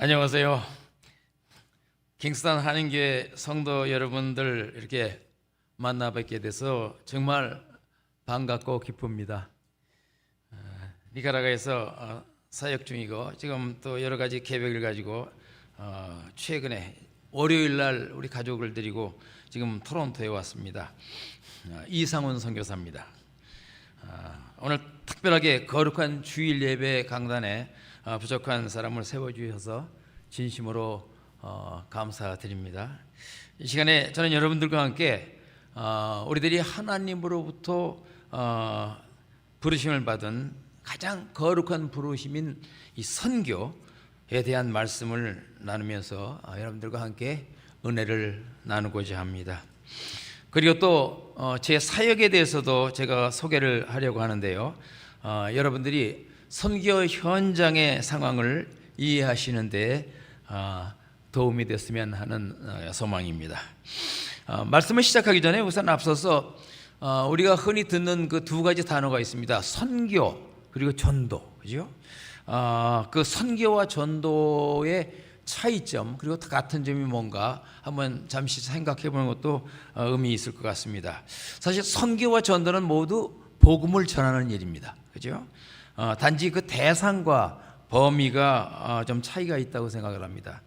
안녕하세요. 킹스턴 한인교회 성도 여러분들 이렇게 만나 뵙게 돼서 정말 반갑고 기쁩니다. 니카라과에서 사역 중이고 지금 또 여러 가지 계획을 가지고 최근에 월요일 날 우리 가족을 데리고 지금 토론토에 왔습니다. 이상훈 선교사입니다. 오늘 특별하게 거룩한 주일 예배 강단에 부족한 사람을 세워주셔서 진심으로 감사드립니다. 이 시간에 저는 여러분들과 함께 우리들이 하나님으로부터 부르심을 받은 가장 거룩한 부르심인 이 선교에 대한 말씀을 나누면서 여러분들과 함께 은혜를 나누고자 합니다. 그리고 또 제 사역에 대해서도 제가 소개를 하려고 하는데요. 여러분들이 선교 현장의 상황을 이해하시는데 도움이 됐으면 하는 소망입니다. 말씀을 시작하기 전에 우선 앞서서 우리가 흔히 듣는 그 두 가지 단어가 있습니다. 선교 그리고 전도, 그죠? 그 선교와 전도의 차이점 그리고 같은 점이 뭔가 한번 잠시 생각해 보는 것도 의미 있을 것 같습니다. 사실 선교와 전도는 모두 복음을 전하는 일입니다, 그죠? 단지 그 대상과 범위가 좀 차이가 있다고 생각을 합니다.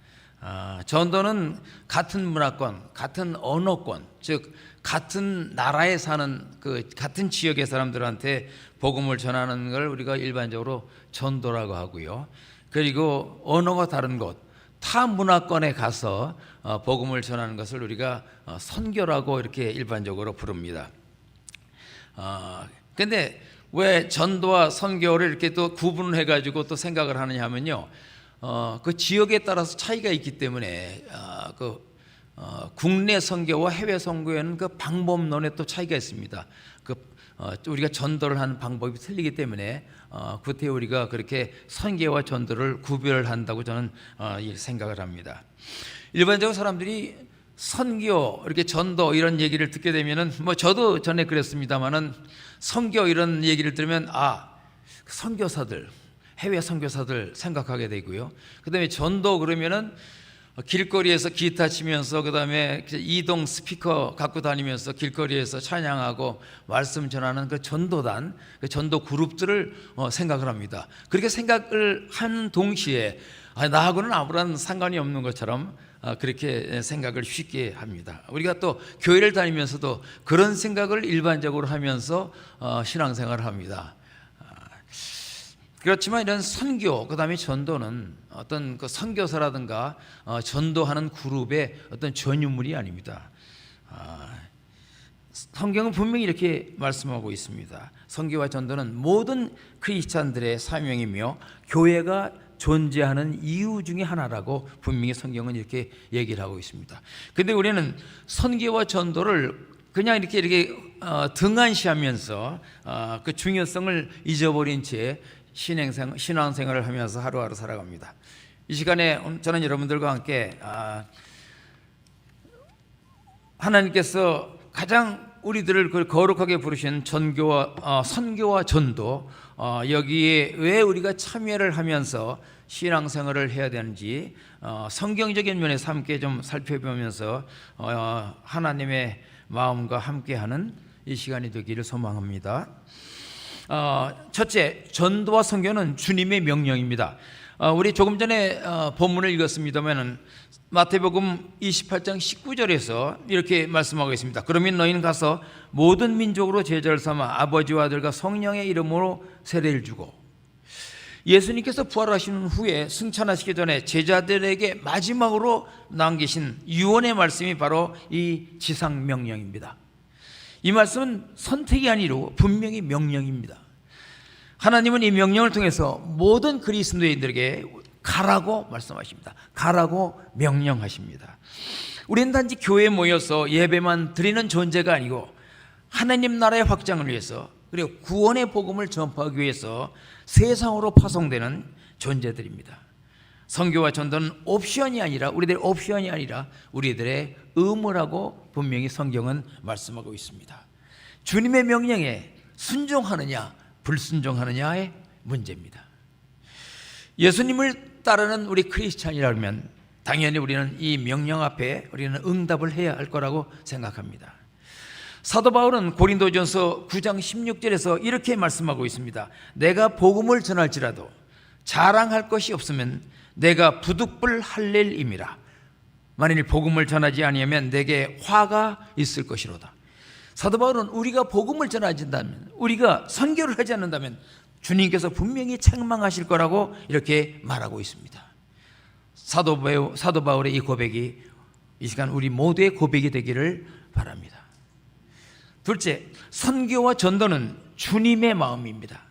전도는 같은 문화권, 같은 언어권, 즉 같은 나라에 사는 그 같은 지역의 사람들한테 복음을 전하는 걸 우리가 일반적으로 전도라고 하고요. 그리고 언어가 다른 곳, 타 문화권에 가서 복음을 전하는 것을 우리가 선교라고 이렇게 일반적으로 부릅니다. 근데 왜 전도와 선교를 이렇게 또 구분을 해가지고 또 생각을 하느냐 하면요, 그 지역에 따라서 차이가 있기 때문에 국내 선교와 해외 선교에는 그 방법론에 또 차이가 있습니다. 우리가 전도를 하는 방법이 틀리기 때문에 그때 우리가 그렇게 선교와 전도를 구별한다고 저는 생각을 합니다. 일반적으로 사람들이 선교, 이렇게 전도 이런 얘기를 듣게 되면은 저도 전에 그랬습니다만은 선교 이런 얘기를 들으면 선교사들, 해외 선교사들 생각하게 되고요. 그다음에 전도 그러면은 길거리에서 기타 치면서 그다음에 이동 스피커 갖고 다니면서 길거리에서 찬양하고 말씀 전하는 그 전도단, 그 전도 그룹들을 생각을 합니다. 그렇게 생각을 한 동시에 나하고는 아무런 상관이 없는 것처럼 그렇게 생각을 쉽게 합니다. 우리가 또 교회를 다니면서도 그런 생각을 일반적으로 하면서 신앙생활을 합니다. 그렇지만 이런 선교, 그 다음에 전도는 어떤 그 선교사라든가 전도하는 그룹의 어떤 전유물이 아닙니다. 성경은 분명히 이렇게 말씀하고 있습니다. 선교와 전도는 모든 크리스찬들의 사명이며 교회가 존재하는 이유 중에 하나라고 분명히 성경은 이렇게 얘기를 하고 있습니다. 그런데 우리는 선교와 전도를 그냥 이렇게 등한시하면서 그 중요성을 잊어버린 채 신앙생활을 하면서 하루하루 살아갑니다. 이 시간에 저는 여러분들과 함께 하나님께서 가장 우리들을 거룩하게 부르신 선교와 전도, 여기에 왜 우리가 참여를 하면서 신앙생활을 해야 되는지 성경적인 면에서 함께 좀 살펴보면서 하나님의 마음과 함께하는 이 시간이 되기를 소망합니다. 첫째, 전도와 선교는 주님의 명령입니다. 우리 조금 전에 본문을 읽었습니다만 마태복음 28장 19절에서 이렇게 말씀하고 있습니다. 그러면 너희는 가서 모든 민족으로 제자를 삼아 아버지와 아들과 성령의 이름으로 세례를 주고, 예수님께서 부활하신 후에 승천하시기 전에 제자들에게 마지막으로 남기신 유언의 말씀이 바로 이 지상 명령입니다. 이 말씀은 선택이 아니고 분명히 명령입니다. 하나님은 이 명령을 통해서 모든 그리스도인들에게 가라고 말씀하십니다. 가라고 명령하십니다. 우리는 단지 교회에 모여서 예배만 드리는 존재가 아니고 하나님 나라의 확장을 위해서, 그리고 구원의 복음을 전파하기 위해서 세상으로 파송되는 존재들입니다. 선교와 전도는 옵션이 아니라, 우리들의 옵션이 아니라 우리들의 의무라고 분명히 성경은 말씀하고 있습니다. 주님의 명령에 순종하느냐 불순종하느냐의 문제입니다. 예수님을 따르는 우리 크리스찬이라면 당연히 우리는 이 명령 앞에 우리는 응답을 해야 할 거라고 생각합니다. 사도 바울은 고린도전서 9장 16절에서 이렇게 말씀하고 있습니다. 내가 복음을 전할지라도 자랑할 것이 없으면 내가 부득불 할렐임이라. 만일 복음을 전하지 아니하면 내게 화가 있을 것이로다. 사도 바울은 우리가 복음을 전하진다면, 우리가 선교를 하지 않는다면 주님께서 분명히 책망하실 거라고 이렇게 말하고 있습니다. 사도 바울의 이 고백이 이 시간 우리 모두의 고백이 되기를 바랍니다. 둘째, 선교와 전도는 주님의 마음입니다.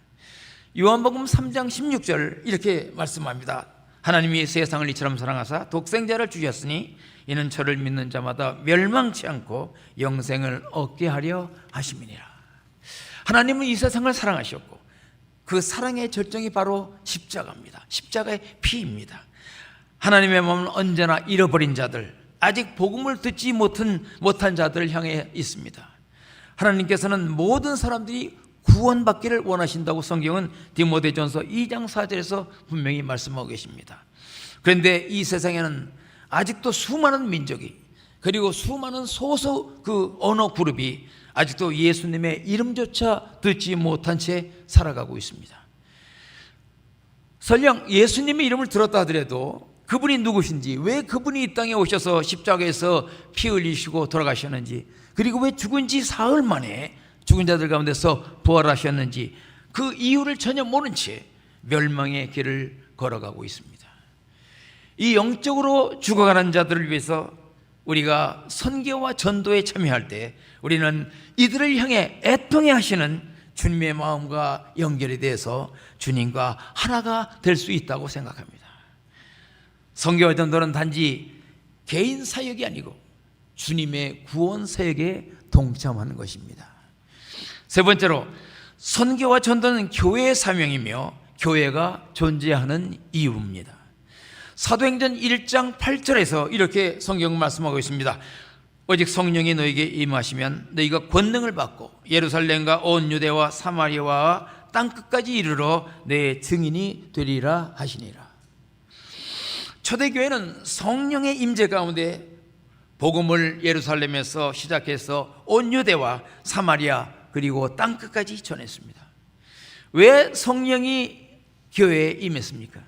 요한복음 3장 16절 이렇게 말씀합니다. 하나님이 세상을 이처럼 사랑하사 독생자를 주셨으니 이는 저를 믿는 자마다 멸망치 않고 영생을 얻게 하려 하심이니라. 하나님은 이 세상을 사랑하셨고 그 사랑의 절정이 바로 십자가입니다. 십자가의 피입니다. 하나님의 마음은 언제나 잃어버린 자들, 아직 복음을 듣지 못한 자들을 향해 있습니다. 하나님께서는 모든 사람들이 구원받기를 원하신다고 성경은 디모데전서 2장 4절에서 분명히 말씀하고 계십니다. 그런데 이 세상에는 아직도 수많은 민족이, 그리고 수많은 소수 그 언어 그룹이 아직도 예수님의 이름조차 듣지 못한 채 살아가고 있습니다. 설령 예수님의 이름을 들었다 하더라도 그분이 누구신지, 왜 그분이 이 땅에 오셔서 십자가에서 피 흘리시고 돌아가셨는지, 그리고 왜 죽은 지 사흘 만에 죽은 자들 가운데서 부활하셨는지 그 이유를 전혀 모른 채 멸망의 길을 걸어가고 있습니다. 이 영적으로 죽어가는 자들을 위해서 우리가 선교와 전도에 참여할 때 우리는 이들을 향해 애통해 하시는 주님의 마음과 연결이 돼서 주님과 하나가 될 수 있다고 생각합니다. 선교와 전도는 단지 개인 사역이 아니고 주님의 구원 사역에 동참하는 것입니다. 세 번째로, 선교와 전도는 교회의 사명이며 교회가 존재하는 이유입니다. 사도행전 1장 8절에서 이렇게 성경 말씀하고 있습니다. 오직 성령이 너에게 임하시면 너희가 권능을 받고 예루살렘과 온 유대와 사마리아와 땅끝까지 이르러 내 증인이 되리라 하시니라. 초대교회는 성령의 임재 가운데 복음을 예루살렘에서 시작해서 온 유대와 사마리아 그리고 땅끝까지 전했습니다. 왜 성령이 교회에 임했습니까?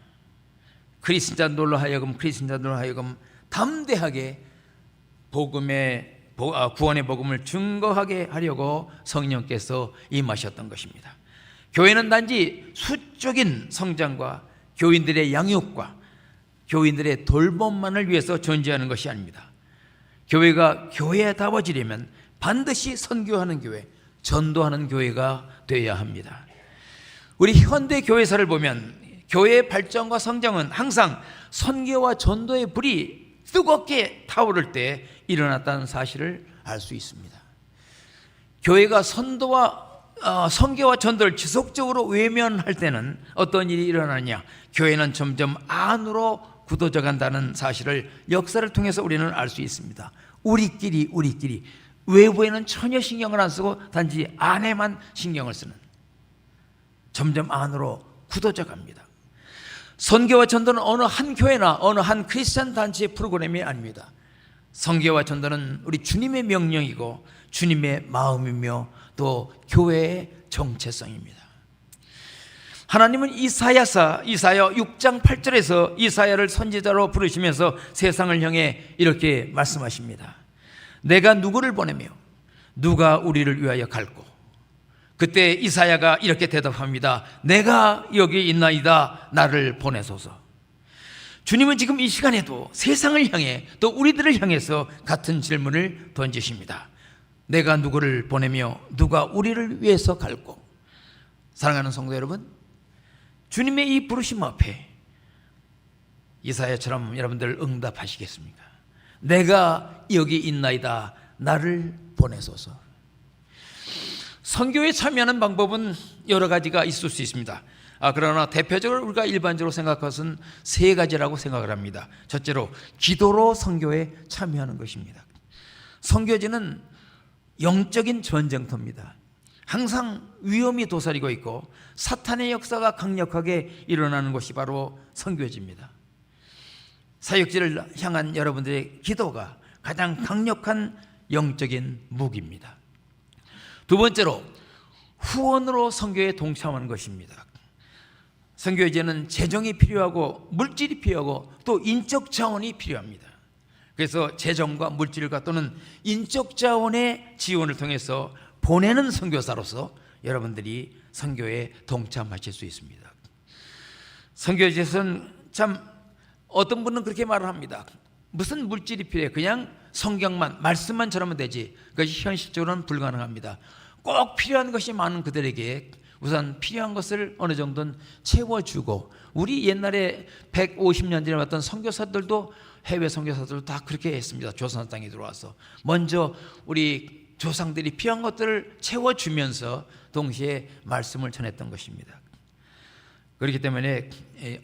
그리스도인들로 하여금 담대하게 구원의 복음을 증거하게 하려고 성령께서 임하셨던 것입니다. 교회는 단지 수적인 성장과 교인들의 양육과 교인들의 돌봄만을 위해서 존재하는 것이 아닙니다. 교회가 교회다워지려면 반드시 선교하는 교회, 전도하는 교회가 되어야 합니다. 우리 현대 교회사를 보면 교회의 발전과 성장은 항상 선교와 전도의 불이 뜨겁게 타오를 때 일어났다는 사실을 알 수 있습니다. 교회가 선교와 전도를 지속적으로 외면할 때는 어떤 일이 일어나냐? 교회는 점점 안으로 굳어져 간다는 사실을 역사를 통해서 우리는 알 수 있습니다. 우리끼리 외부에는 전혀 신경을 안 쓰고 단지 안에만 신경을 쓰는, 점점 안으로 굳어져 갑니다. 선교와 전도는 어느 한 교회나 어느 한 크리스찬 단체의 프로그램이 아닙니다. 선교와 전도는 우리 주님의 명령이고 주님의 마음이며 또 교회의 정체성입니다. 하나님은 이사야 6장 8절에서 이사야를 선지자로 부르시면서 세상을 향해 이렇게 말씀하십니다. 내가 누구를 보내며 누가 우리를 위하여 갈고. 그때 이사야가 이렇게 대답합니다. 내가 여기 있나이다, 나를 보내소서. 주님은 지금 이 시간에도 세상을 향해 또 우리들을 향해서 같은 질문을 던지십니다. 내가 누구를 보내며 누가 우리를 위해서 갈고. 사랑하는 성도 여러분, 주님의 이 부르심 앞에 이사야처럼 여러분들 응답하시겠습니까? 내가 여기 있나이다, 나를 보내소서. 선교에 참여하는 방법은 여러 가지가 있을 수 있습니다. 그러나 대표적으로 우리가 일반적으로 생각할 것은 세 가지라고 생각을 합니다. 첫째로 기도로 선교에 참여하는 것입니다. 선교지는 영적인 전쟁터입니다. 항상 위험이 도사리고 있고 사탄의 역사가 강력하게 일어나는 것이 바로 선교지입니다. 사역지를 향한 여러분들의 기도가 가장 강력한 영적인 무기입니다. 두 번째로 후원으로 선교에 동참하는 것입니다. 선교제는 재정이 필요하고 물질이 필요하고 또 인적 자원이 필요합니다. 그래서 재정과 물질과 또는 인적 자원의 지원을 통해서 보내는 선교사로서 여러분들이 선교에 동참하실 수 있습니다. 선교제에서는 참 어떤 분은 그렇게 말을 합니다. 무슨 물질이 필요해? 그냥 성경만 말씀만 전하면 되지. 그것이 현실적으로는 불가능합니다. 꼭 필요한 것이 많은 그들에게 우선 필요한 것을 어느 정도는 채워주고, 우리 옛날에 150년 전에 왔던 선교사들도, 해외 선교사들도 다 그렇게 했습니다. 조선 땅에 들어와서 먼저 우리 조상들이 필요한 것들을 채워주면서 동시에 말씀을 전했던 것입니다. 그렇기 때문에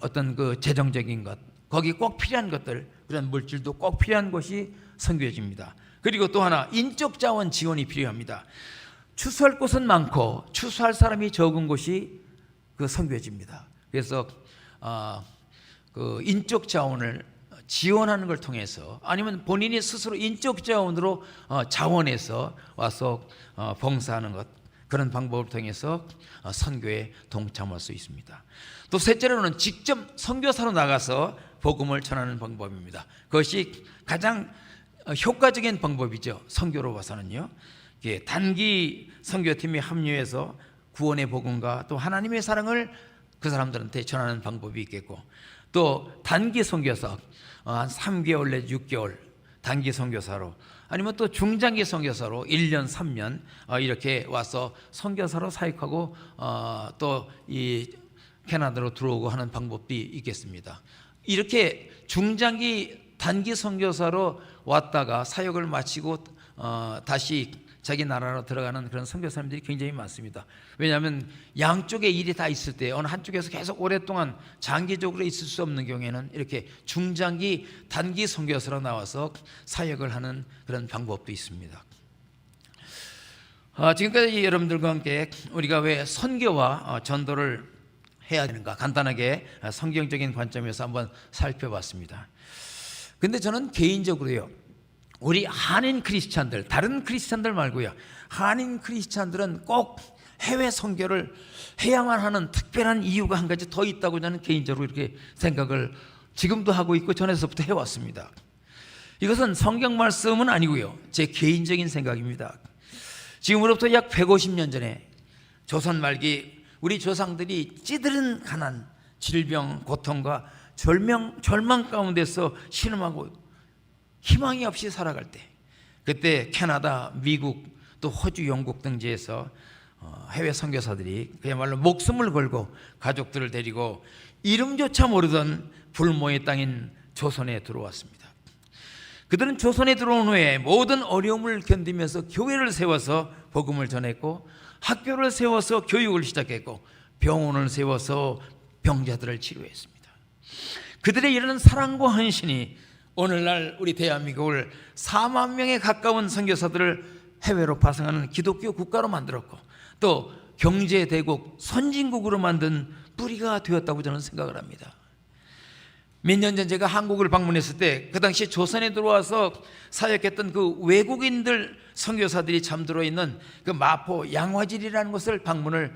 어떤 그 재정적인 것, 거기 꼭 필요한 것들, 그런 물질도 꼭 필요한 것이 선교지입니다. 그리고 또 하나, 인적 자원 지원이 필요합니다. 추수할 곳은 많고 추수할 사람이 적은 곳이 그 선교지입니다. 그래서 그 인적 자원을 지원하는 걸 통해서, 아니면 본인이 스스로 인적 자원으로 자원해서 와서 봉사하는 것, 그런 방법을 통해서 선교에 동참할 수 있습니다. 또 셋째로는 직접 선교사로 나가서 복음을 전하는 방법입니다. 그것이 가장 효과적인 방법이죠. 선교로 봐서는요. 단기 선교팀에 합류해서 구원의 복음과 또 하나님의 사랑을 그 사람들한테 전하는 방법이 있겠고, 또 단기 선교사 한 3개월 내지 6개월 단기 선교사로, 아니면 또 중장기 선교사로 1년 3년 이렇게 와서 선교사로 사역하고 또 이 캐나다로 들어오고 하는 방법도 있겠습니다. 이렇게 중장기 단기 선교사로 왔다가 사역을 마치고 다시 자기 나라로 들어가는 그런 선교사님들이 굉장히 많습니다. 왜냐하면 양쪽의 일이 다 있을 때 어느 한쪽에서 계속 오랫동안 장기적으로 있을 수 없는 경우에는 이렇게 중장기 단기 선교사로 나와서 사역을 하는 그런 방법도 있습니다. 지금까지 여러분들과 함께 우리가 왜 선교와 전도를 해야 되는가 간단하게 성경적인 관점에서 한번 살펴봤습니다. 근데 저는 개인적으로요, 우리 한인 크리스찬들, 다른 크리스찬들 말고요, 한인 크리스찬들은 꼭 해외 선교를 해야만 하는 특별한 이유가 한 가지 더 있다고 저는 개인적으로 이렇게 생각을 지금도 하고 있고 전에서부터 해왔습니다. 이것은 성경 말씀은 아니고요, 제 개인적인 생각입니다. 지금으로부터 약 150년 전에 조선 말기 우리 조상들이 찌들은 가난, 질병, 고통과 절망 가운데서 신음하고 희망이 없이 살아갈 때, 그때 캐나다, 미국, 또 호주, 영국 등지에서 해외 선교사들이 그야말로 목숨을 걸고 가족들을 데리고 이름조차 모르던 불모의 땅인 조선에 들어왔습니다. 그들은 조선에 들어온 후에 모든 어려움을 견디면서 교회를 세워서 복음을 전했고, 학교를 세워서 교육을 시작했고, 병원을 세워서 병자들을 치료했습니다. 그들의 이런 사랑과 헌신이 오늘날 우리 대한민국을 4만 명에 가까운 선교사들을 해외로 파송하는 기독교 국가로 만들었고, 또 경제대국, 선진국으로 만든 뿌리가 되었다고 저는 생각을 합니다. 몇 년 전 제가 한국을 방문했을 때 그 당시 조선에 들어와서 사역했던 그 외국인들 선교사들이 잠들어 있는 그 마포 양화질이라는 곳을 방문을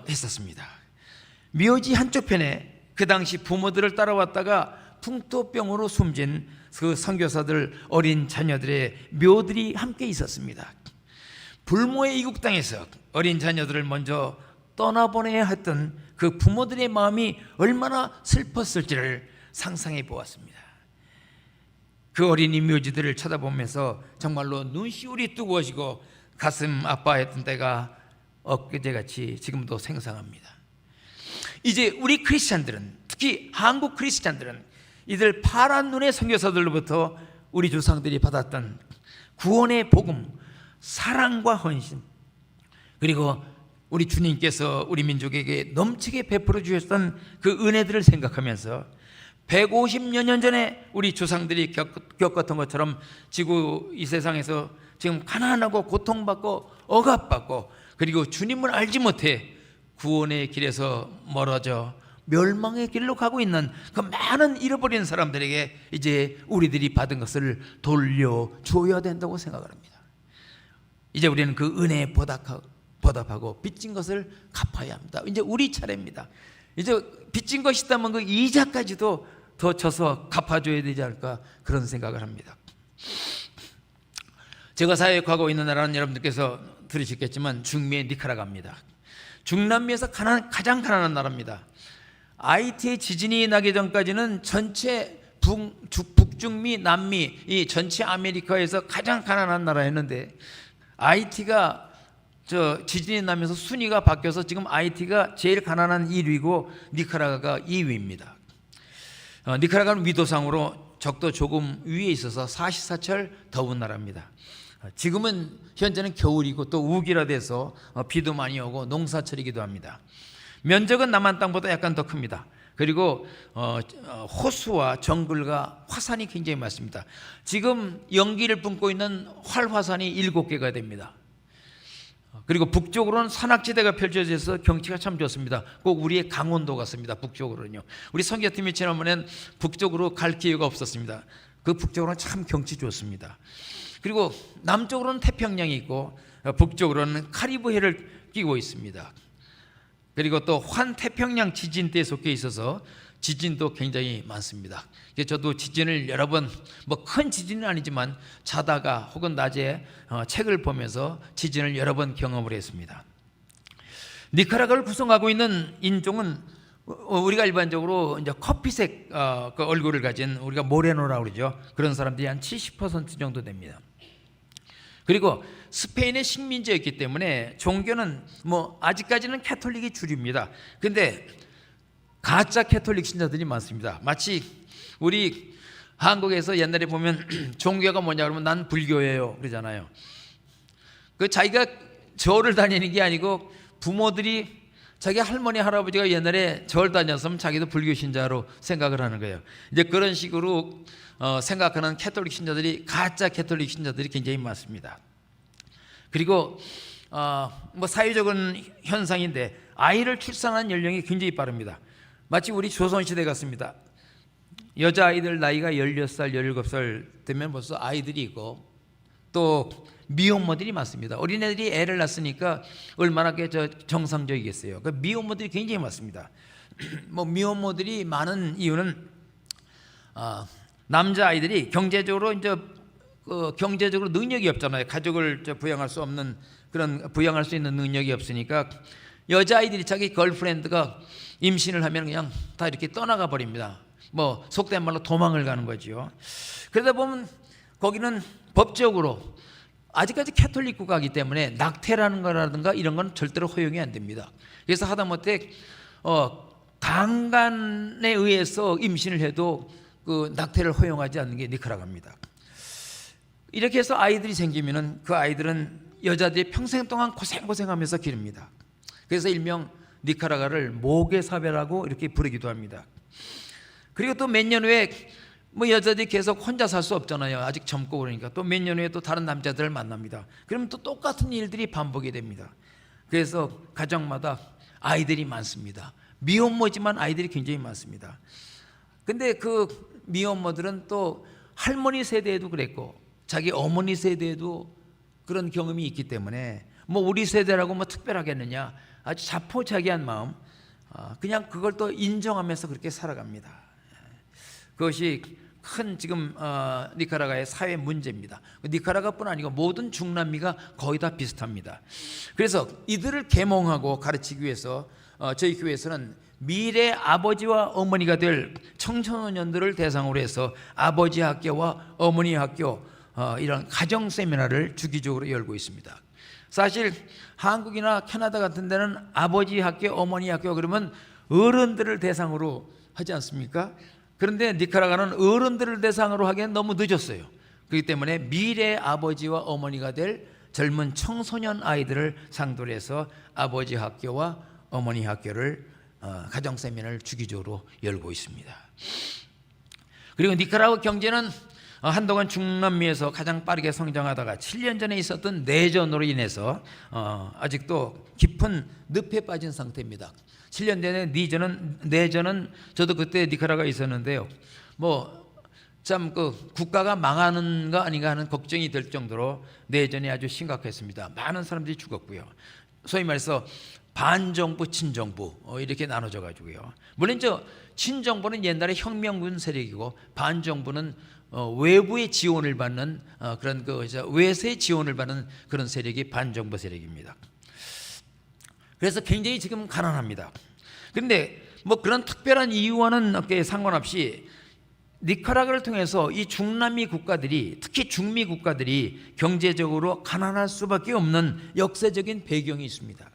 했었습니다. 묘지 한쪽편에 그 당시 부모들을 따라왔다가 풍토병으로 숨진 그 선교사들 어린 자녀들의 묘들이 함께 있었습니다. 불모의 이국 땅에서 어린 자녀들을 먼저 떠나보내야 했던 그 부모들의 마음이 얼마나 슬펐을지를 상상해 보았습니다. 그 어린이 묘지들을 쳐다보면서 정말로 눈시울이 뜨거워지고 가슴 아파했던 때가 엊그제같이 지금도 생생합니다. 이제 우리 크리스찬들은, 특히 한국 크리스찬들은 이들 파란 눈의 선교사들로부터 우리 조상들이 받았던 구원의 복음, 사랑과 헌신, 그리고 우리 주님께서 우리 민족에게 넘치게 베풀어 주셨던 그 은혜들을 생각하면서 150여 년 전에 우리 조상들이 겪었던 것처럼 지구 이 세상에서 지금 가난하고 고통받고 억압받고, 그리고 주님을 알지 못해 구원의 길에서 멀어져 멸망의 길로 가고 있는 그 많은 잃어버린 사람들에게 이제 우리들이 받은 것을 돌려줘야 된다고 생각을 합니다. 이제 우리는 그 은혜에 보답하고 빚진 것을 갚아야 합니다. 이제 우리 차례입니다. 이제 빚진 것이 있다면 그 이자까지도 더 쳐서 갚아줘야 되지 않을까 그런 생각을 합니다. 제가 사역하고 있는 나라는 여러분들께서 들으셨겠지만 중미의 니카라과입니다. 중남미에서 가장 가난한 나라입니다. 하이티의 지진이 나기 전까지는 전체 북중미, 남미 이 전체 아메리카에서 가장 가난한 나라였는데 하이티가 지진이 나면서 순위가 바뀌어서 지금 하이티가 제일 가난한 1위고 니카라과가 2위입니다. 니카라과는 위도상으로 적도 조금 위에 있어서 사시사철 더운 나라입니다. 지금은 현재는 겨울이고 또 우기라 돼서 비도 많이 오고 농사철이기도 합니다. 면적은 남한 땅보다 약간 더 큽니다. 그리고 호수와 정글과 화산이 굉장히 많습니다. 지금 연기를 뿜고 있는 활화산이 7개가 됩니다. 그리고 북쪽으로는 산악지대가 펼쳐져서 경치가 참 좋습니다. 꼭 우리의 강원도 같습니다. 북쪽으로는요. 우리 선교팀이 지난번엔 북쪽으로 갈 기회가 없었습니다. 그 북쪽으로는 참 경치 좋습니다. 그리고 남쪽으로는 태평양이 있고 북쪽으로는 카리브해를 끼고 있습니다. 그리고 또 환태평양 지진대에 속해 있어서 지진도 굉장히 많습니다. 저도 지진을 여러 번, 뭐 큰 지진은 아니지만 자다가 혹은 낮에 책을 보면서 지진을 여러 번 경험을 했습니다. 니카라과를 구성하고 있는 인종은 우리가 일반적으로 이제 커피색 그 얼굴을 가진 우리가 모레노라고 그러죠. 그런 사람들이 한 70% 정도 됩니다. 그리고 스페인의 식민지였기 때문에 종교는 뭐 아직까지는 캐톨릭이 주류입니다. 근데 가짜 캐톨릭 신자들이 많습니다. 마치 우리 한국에서 옛날에 보면 종교가 뭐냐 그러면 난 불교예요 그러잖아요. 그 자기가 절을 다니는 게 아니고 부모들이 자기 할머니 할아버지가 옛날에 절 다녔으면 자기도 불교 신자로 생각을 하는 거예요. 이제 그런 식으로 생각하는 캐톨릭 신자들이 가짜 캐톨릭 신자들이 굉장히 많습니다. 그리고 뭐 사회적인 현상인데 아이를 출산하는 연령이 굉장히 빠릅니다. 마치 우리 조선시대 같습니다. 여자아이들 나이가 16살, 17살 되면 벌써 아이들이 있고 또 미혼모들이 많습니다. 어린애들이 애를 낳았으니까 얼마나 정상적이겠어요. 그 미혼모들이 굉장히 많습니다. 뭐 미혼모들이 많은 이유는 남자아이들이 경제적으로 경제적으로 능력이 없잖아요. 가족을 부양할 수 없는 그런 부양할 수 있는 능력이 없으니까 여자아이들이 자기 걸프렌드가 임신을 하면 그냥 다 이렇게 떠나가 버립니다. 뭐 속된 말로 도망을 가는 거죠. 그러다 보면 거기는 법적으로 아직까지 캐톨릭 국가이기 때문에 낙태라는 거라든가 이런 건 절대로 허용이 안 됩니다. 그래서 하다못해 강간에 의해서 임신을 해도 그 낙태를 허용하지 않는 게 니카라과입니다. 이렇게 해서 아이들이 생기면은 그 아이들은 여자들이 평생 동안 고생하면서 기릅니다. 그래서 일명 니카라과를 모계사회라고 이렇게 부르기도 합니다. 그리고 또 몇 년 후에 뭐 여자들이 계속 혼자 살 수 없잖아요. 아직 젊고 그러니까 또 몇 년 후에 또 다른 남자들을 만납니다. 그러면 또 똑같은 일들이 반복이 됩니다. 그래서 가정마다 아이들이 많습니다. 미혼모지만 아이들이 굉장히 많습니다. 근데 그 미혼모들은 또 할머니 세대에도 그랬고 자기 어머니 세대에도 그런 경험이 있기 때문에 뭐 우리 세대라고 뭐 특별하겠느냐 아주 자포자기한 마음 그냥 그걸 또 인정하면서 그렇게 살아갑니다. 그것이 큰 지금 니카라과의 사회 문제입니다. 니카라과뿐 아니고 모든 중남미가 거의 다 비슷합니다. 그래서 이들을 계몽하고 가르치기 위해서 저희 교회에서는 미래 아버지와 어머니가 될 청소년들을 대상으로 해서 아버지 학교와 어머니 학교 이런 가정 세미나를 주기적으로 열고 있습니다. 사실 한국이나 캐나다 같은 데는 아버지 학교, 어머니 학교 그러면 어른들을 대상으로 하지 않습니까? 그런데 니카라과는 어른들을 대상으로 하기엔 너무 늦었어요. 그렇기 때문에 미래 아버지와 어머니가 될 젊은 청소년 아이들을 상대로 해서 아버지 학교와 어머니 학교를 가정 세미나를 주기적으로 열고 있습니다. 그리고 니카라과 경제는 한동안 중남미에서 가장 빠르게 성장하다가 7년 전에 있었던 내전으로 인해서 아직도 깊은 늪에 빠진 상태입니다. 7년 전에 내전은 저도 그때 니카라과에 있었는데요. 참 국가가 망하는가 아닌가 하는 걱정이 될 정도로 내전이 아주 심각했습니다. 많은 사람들이 죽었고요. 소위 말해서 반정부, 친정부 이렇게 나눠져 가지고요. 물론 친정부는 옛날에 혁명군 세력이고 반정부는 외부의 지원을 받는 그런 외세의 지원을 받는 그런 세력이 반정부 세력입니다. 그래서 굉장히 지금 가난합니다. 그런데 그런 특별한 이유와는 상관없이 니카라과를 통해서 이 중남미 국가들이, 특히 중미 국가들이 경제적으로 가난할 수밖에 없는 역사적인 배경이 있습니다.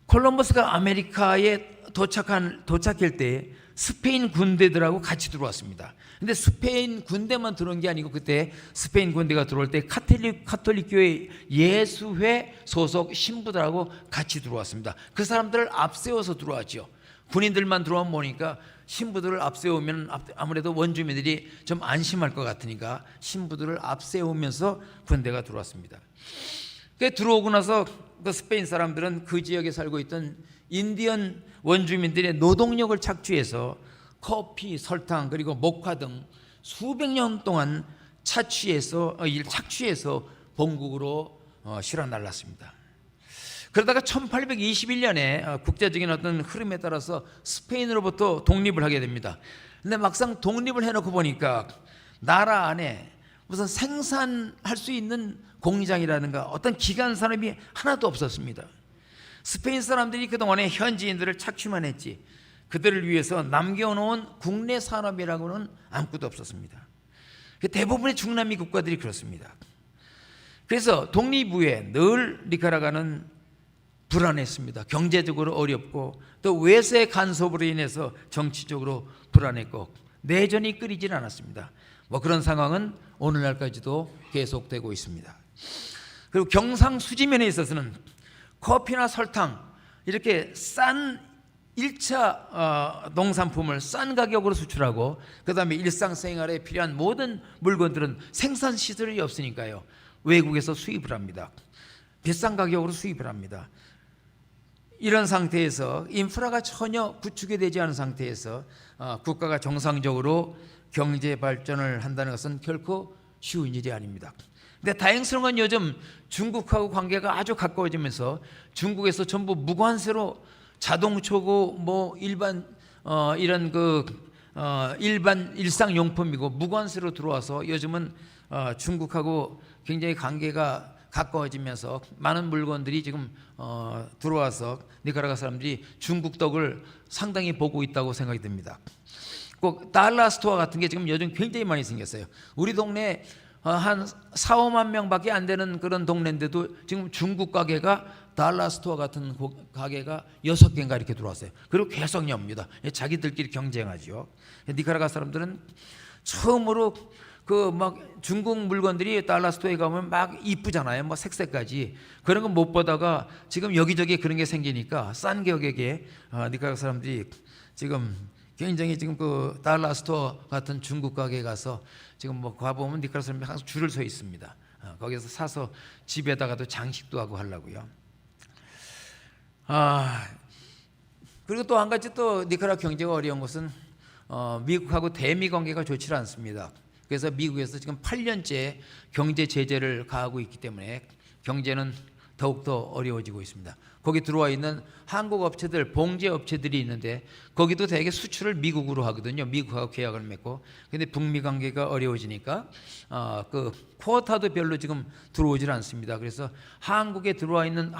콜럼버스가 아메리카에 도착할 때 스페인 군대들하고 같이 들어왔습니다. 근데 스페인 군대만 들어온 게 아니고 그때 스페인 군대가 들어올 때 카톨릭 교회 예수회 소속 신부들하고 같이 들어왔습니다. 그 사람들을 앞세워서 들어왔죠. 군인들만 들어오면 보니까 신부들을 앞세우면 아무래도 원주민들이 좀 안심할 것 같으니까 신부들을 앞세우면서 군대가 들어왔습니다. 들어오고 나서 그 스페인 사람들은 그 지역에 살고 있던 인디언 원주민들의 노동력을 착취해서 커피, 설탕 그리고 목화 등 수백 년 동안 착취해서 본국으로 실어 날랐습니다. 그러다가 1821년에 국제적인 어떤 흐름에 따라서 스페인으로부터 독립을 하게 됩니다. 근데 막상 독립을 해놓고 보니까 나라 안에 무슨 생산할 수 있는 공장이라든가 어떤 기간 산업이 하나도 없었습니다. 스페인 사람들이 그동안에 현지인들을 착취만 했지 그들을 위해서 남겨놓은 국내 산업이라고는 아무것도 없었습니다. 대부분의 중남미 국가들이 그렇습니다. 그래서 독립 후에 늘 니카라과는 불안했습니다. 경제적으로 어렵고 또 외세 간섭으로 인해서 정치적으로 불안했고 내전이 끊이질 않았습니다. 그런 상황은 오늘날까지도 계속되고 있습니다. 그리고 경상수지면에 있어서는 커피나 설탕 이렇게 싼 1차 농산품을 싼 가격으로 수출하고 그 다음에 일상생활에 필요한 모든 물건들은 생산시설이 없으니까요 외국에서 수입을 합니다. 비싼 가격으로 수입을 합니다. 이런 상태에서 인프라가 전혀 구축이 되지 않은 상태에서 국가가 정상적으로 경제 발전을 한다는 것은 결코 쉬운 일이 아닙니다. 근데 다행스러운 건 요즘 중국하고 관계가 아주 가까워지면서 중국에서 전부 무관세로 자동초고 일반 이런 일반 일상용품이고 무관세로 들어와서 요즘은 중국하고 굉장히 관계가 가까워지면서 많은 물건들이 지금 들어와서 니카라과 사람들이 중국 덕을 상당히 보고 있다고 생각이 듭니다. 꼭 달러 스토어 같은 게 지금 요즘 굉장히 많이 생겼어요. 우리 동네에 한 4, 5만 명밖에 안 되는 그런 동네인데도 지금 중국 가게가 달러 스토어 같은 가게가 6개인가 이렇게 들어왔어요. 그리고 계속 엽니다. 자기들끼리 경쟁하죠. 니카라과 사람들은 처음으로 중국 물건들이 달러 스토어에 가면 막 이쁘잖아요. 색색까지. 그런 거 못 보다가 지금 여기저기 그런 게 생기니까 싼 가격에 니카라과 사람들이 지금 굉장히 지금 달러 스토어 같은 중국 가게에 가서 지금 가보면 니카라과 사람들이 항상 줄을 서 있습니다. 거기서 사서 집에다가도 장식도 하고 하려고요. 그리고 또 한 가지 또 니카라과 경제가 어려운 것은 미국하고 대미 관계가 좋지 않습니다. 그래서 미국에서 지금 8년째 경제 제재를 가하고 있기 때문에 경제는 더욱더 어려워지고 있습니다. 거기 들어와 있는 한국 업체들, 봉제 업체들이 있는데 거기도 대개 수출을 미국으로 하거든요. 미국하고 계약을 맺고. 근데 북미 관계가 어려워지니까 쿼타도 별로 지금 들어오질 않습니다. 그래서 한국에 들어와 있는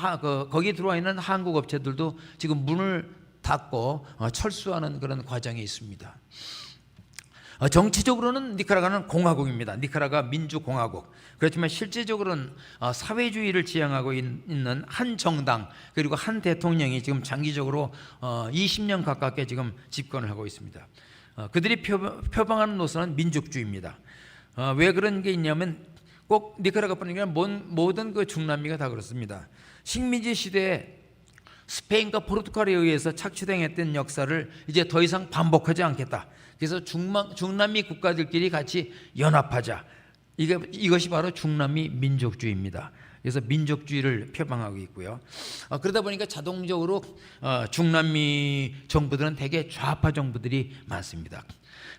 거기 들어와 있는 한국 업체들도 지금 문을 닫고 철수하는 그런 과정이 있습니다. 정치적으로는 니카라과는 공화국입니다. 니카라과 민주공화국. 그렇지만 실제적으로는 사회주의를 지향하고 있는 한 정당 그리고 한 대통령이 지금 장기적으로 20년 가깝게 지금 집권을 하고 있습니다. 그들이 표방하는 노선은 민족주의입니다. 왜 그런 게 있냐면 꼭 니카라과뿐만 아니라 모든 중남미가 다 그렇습니다. 식민지 시대에 스페인과 포르투갈에 의해서 착취당했던 역사를 이제 더 이상 반복하지 않겠다. 그래서 중남미 국가들끼리 같이 연합하자. 이것이 바로 중남미 민족주의입니다. 그래서 민족주의를 표방하고 있고요. 그러다 보니까 자동적으로 중남미 정부들은 대개 좌파 정부들이 많습니다.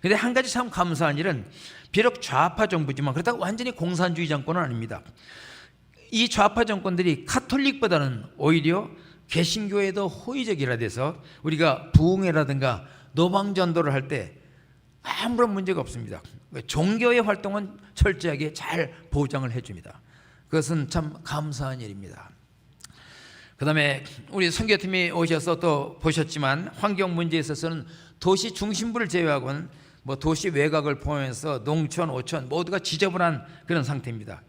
그런데 한 가지 참 감사한 일은 비록 좌파 정부지만 그렇다고 완전히 공산주의 정권은 아닙니다. 이 좌파 정권들이 카톨릭보다는 오히려 개신교에 더 호의적이라 돼서 우리가 부흥회라든가 노방전도를 할 때 아무런 문제가 없습니다. 종교의 활동은 철저하게 잘 보장을 해줍니다. 그것은 참 감사한 일입니다. 그 다음에 우리 선교팀이 오셔서 또 보셨지만 환경 문제에 있어서는 도시 중심부를 제외하고는 뭐 도시 외곽을 포함해서 농촌, 오촌 모두가 지저분한 그런 상태입니다.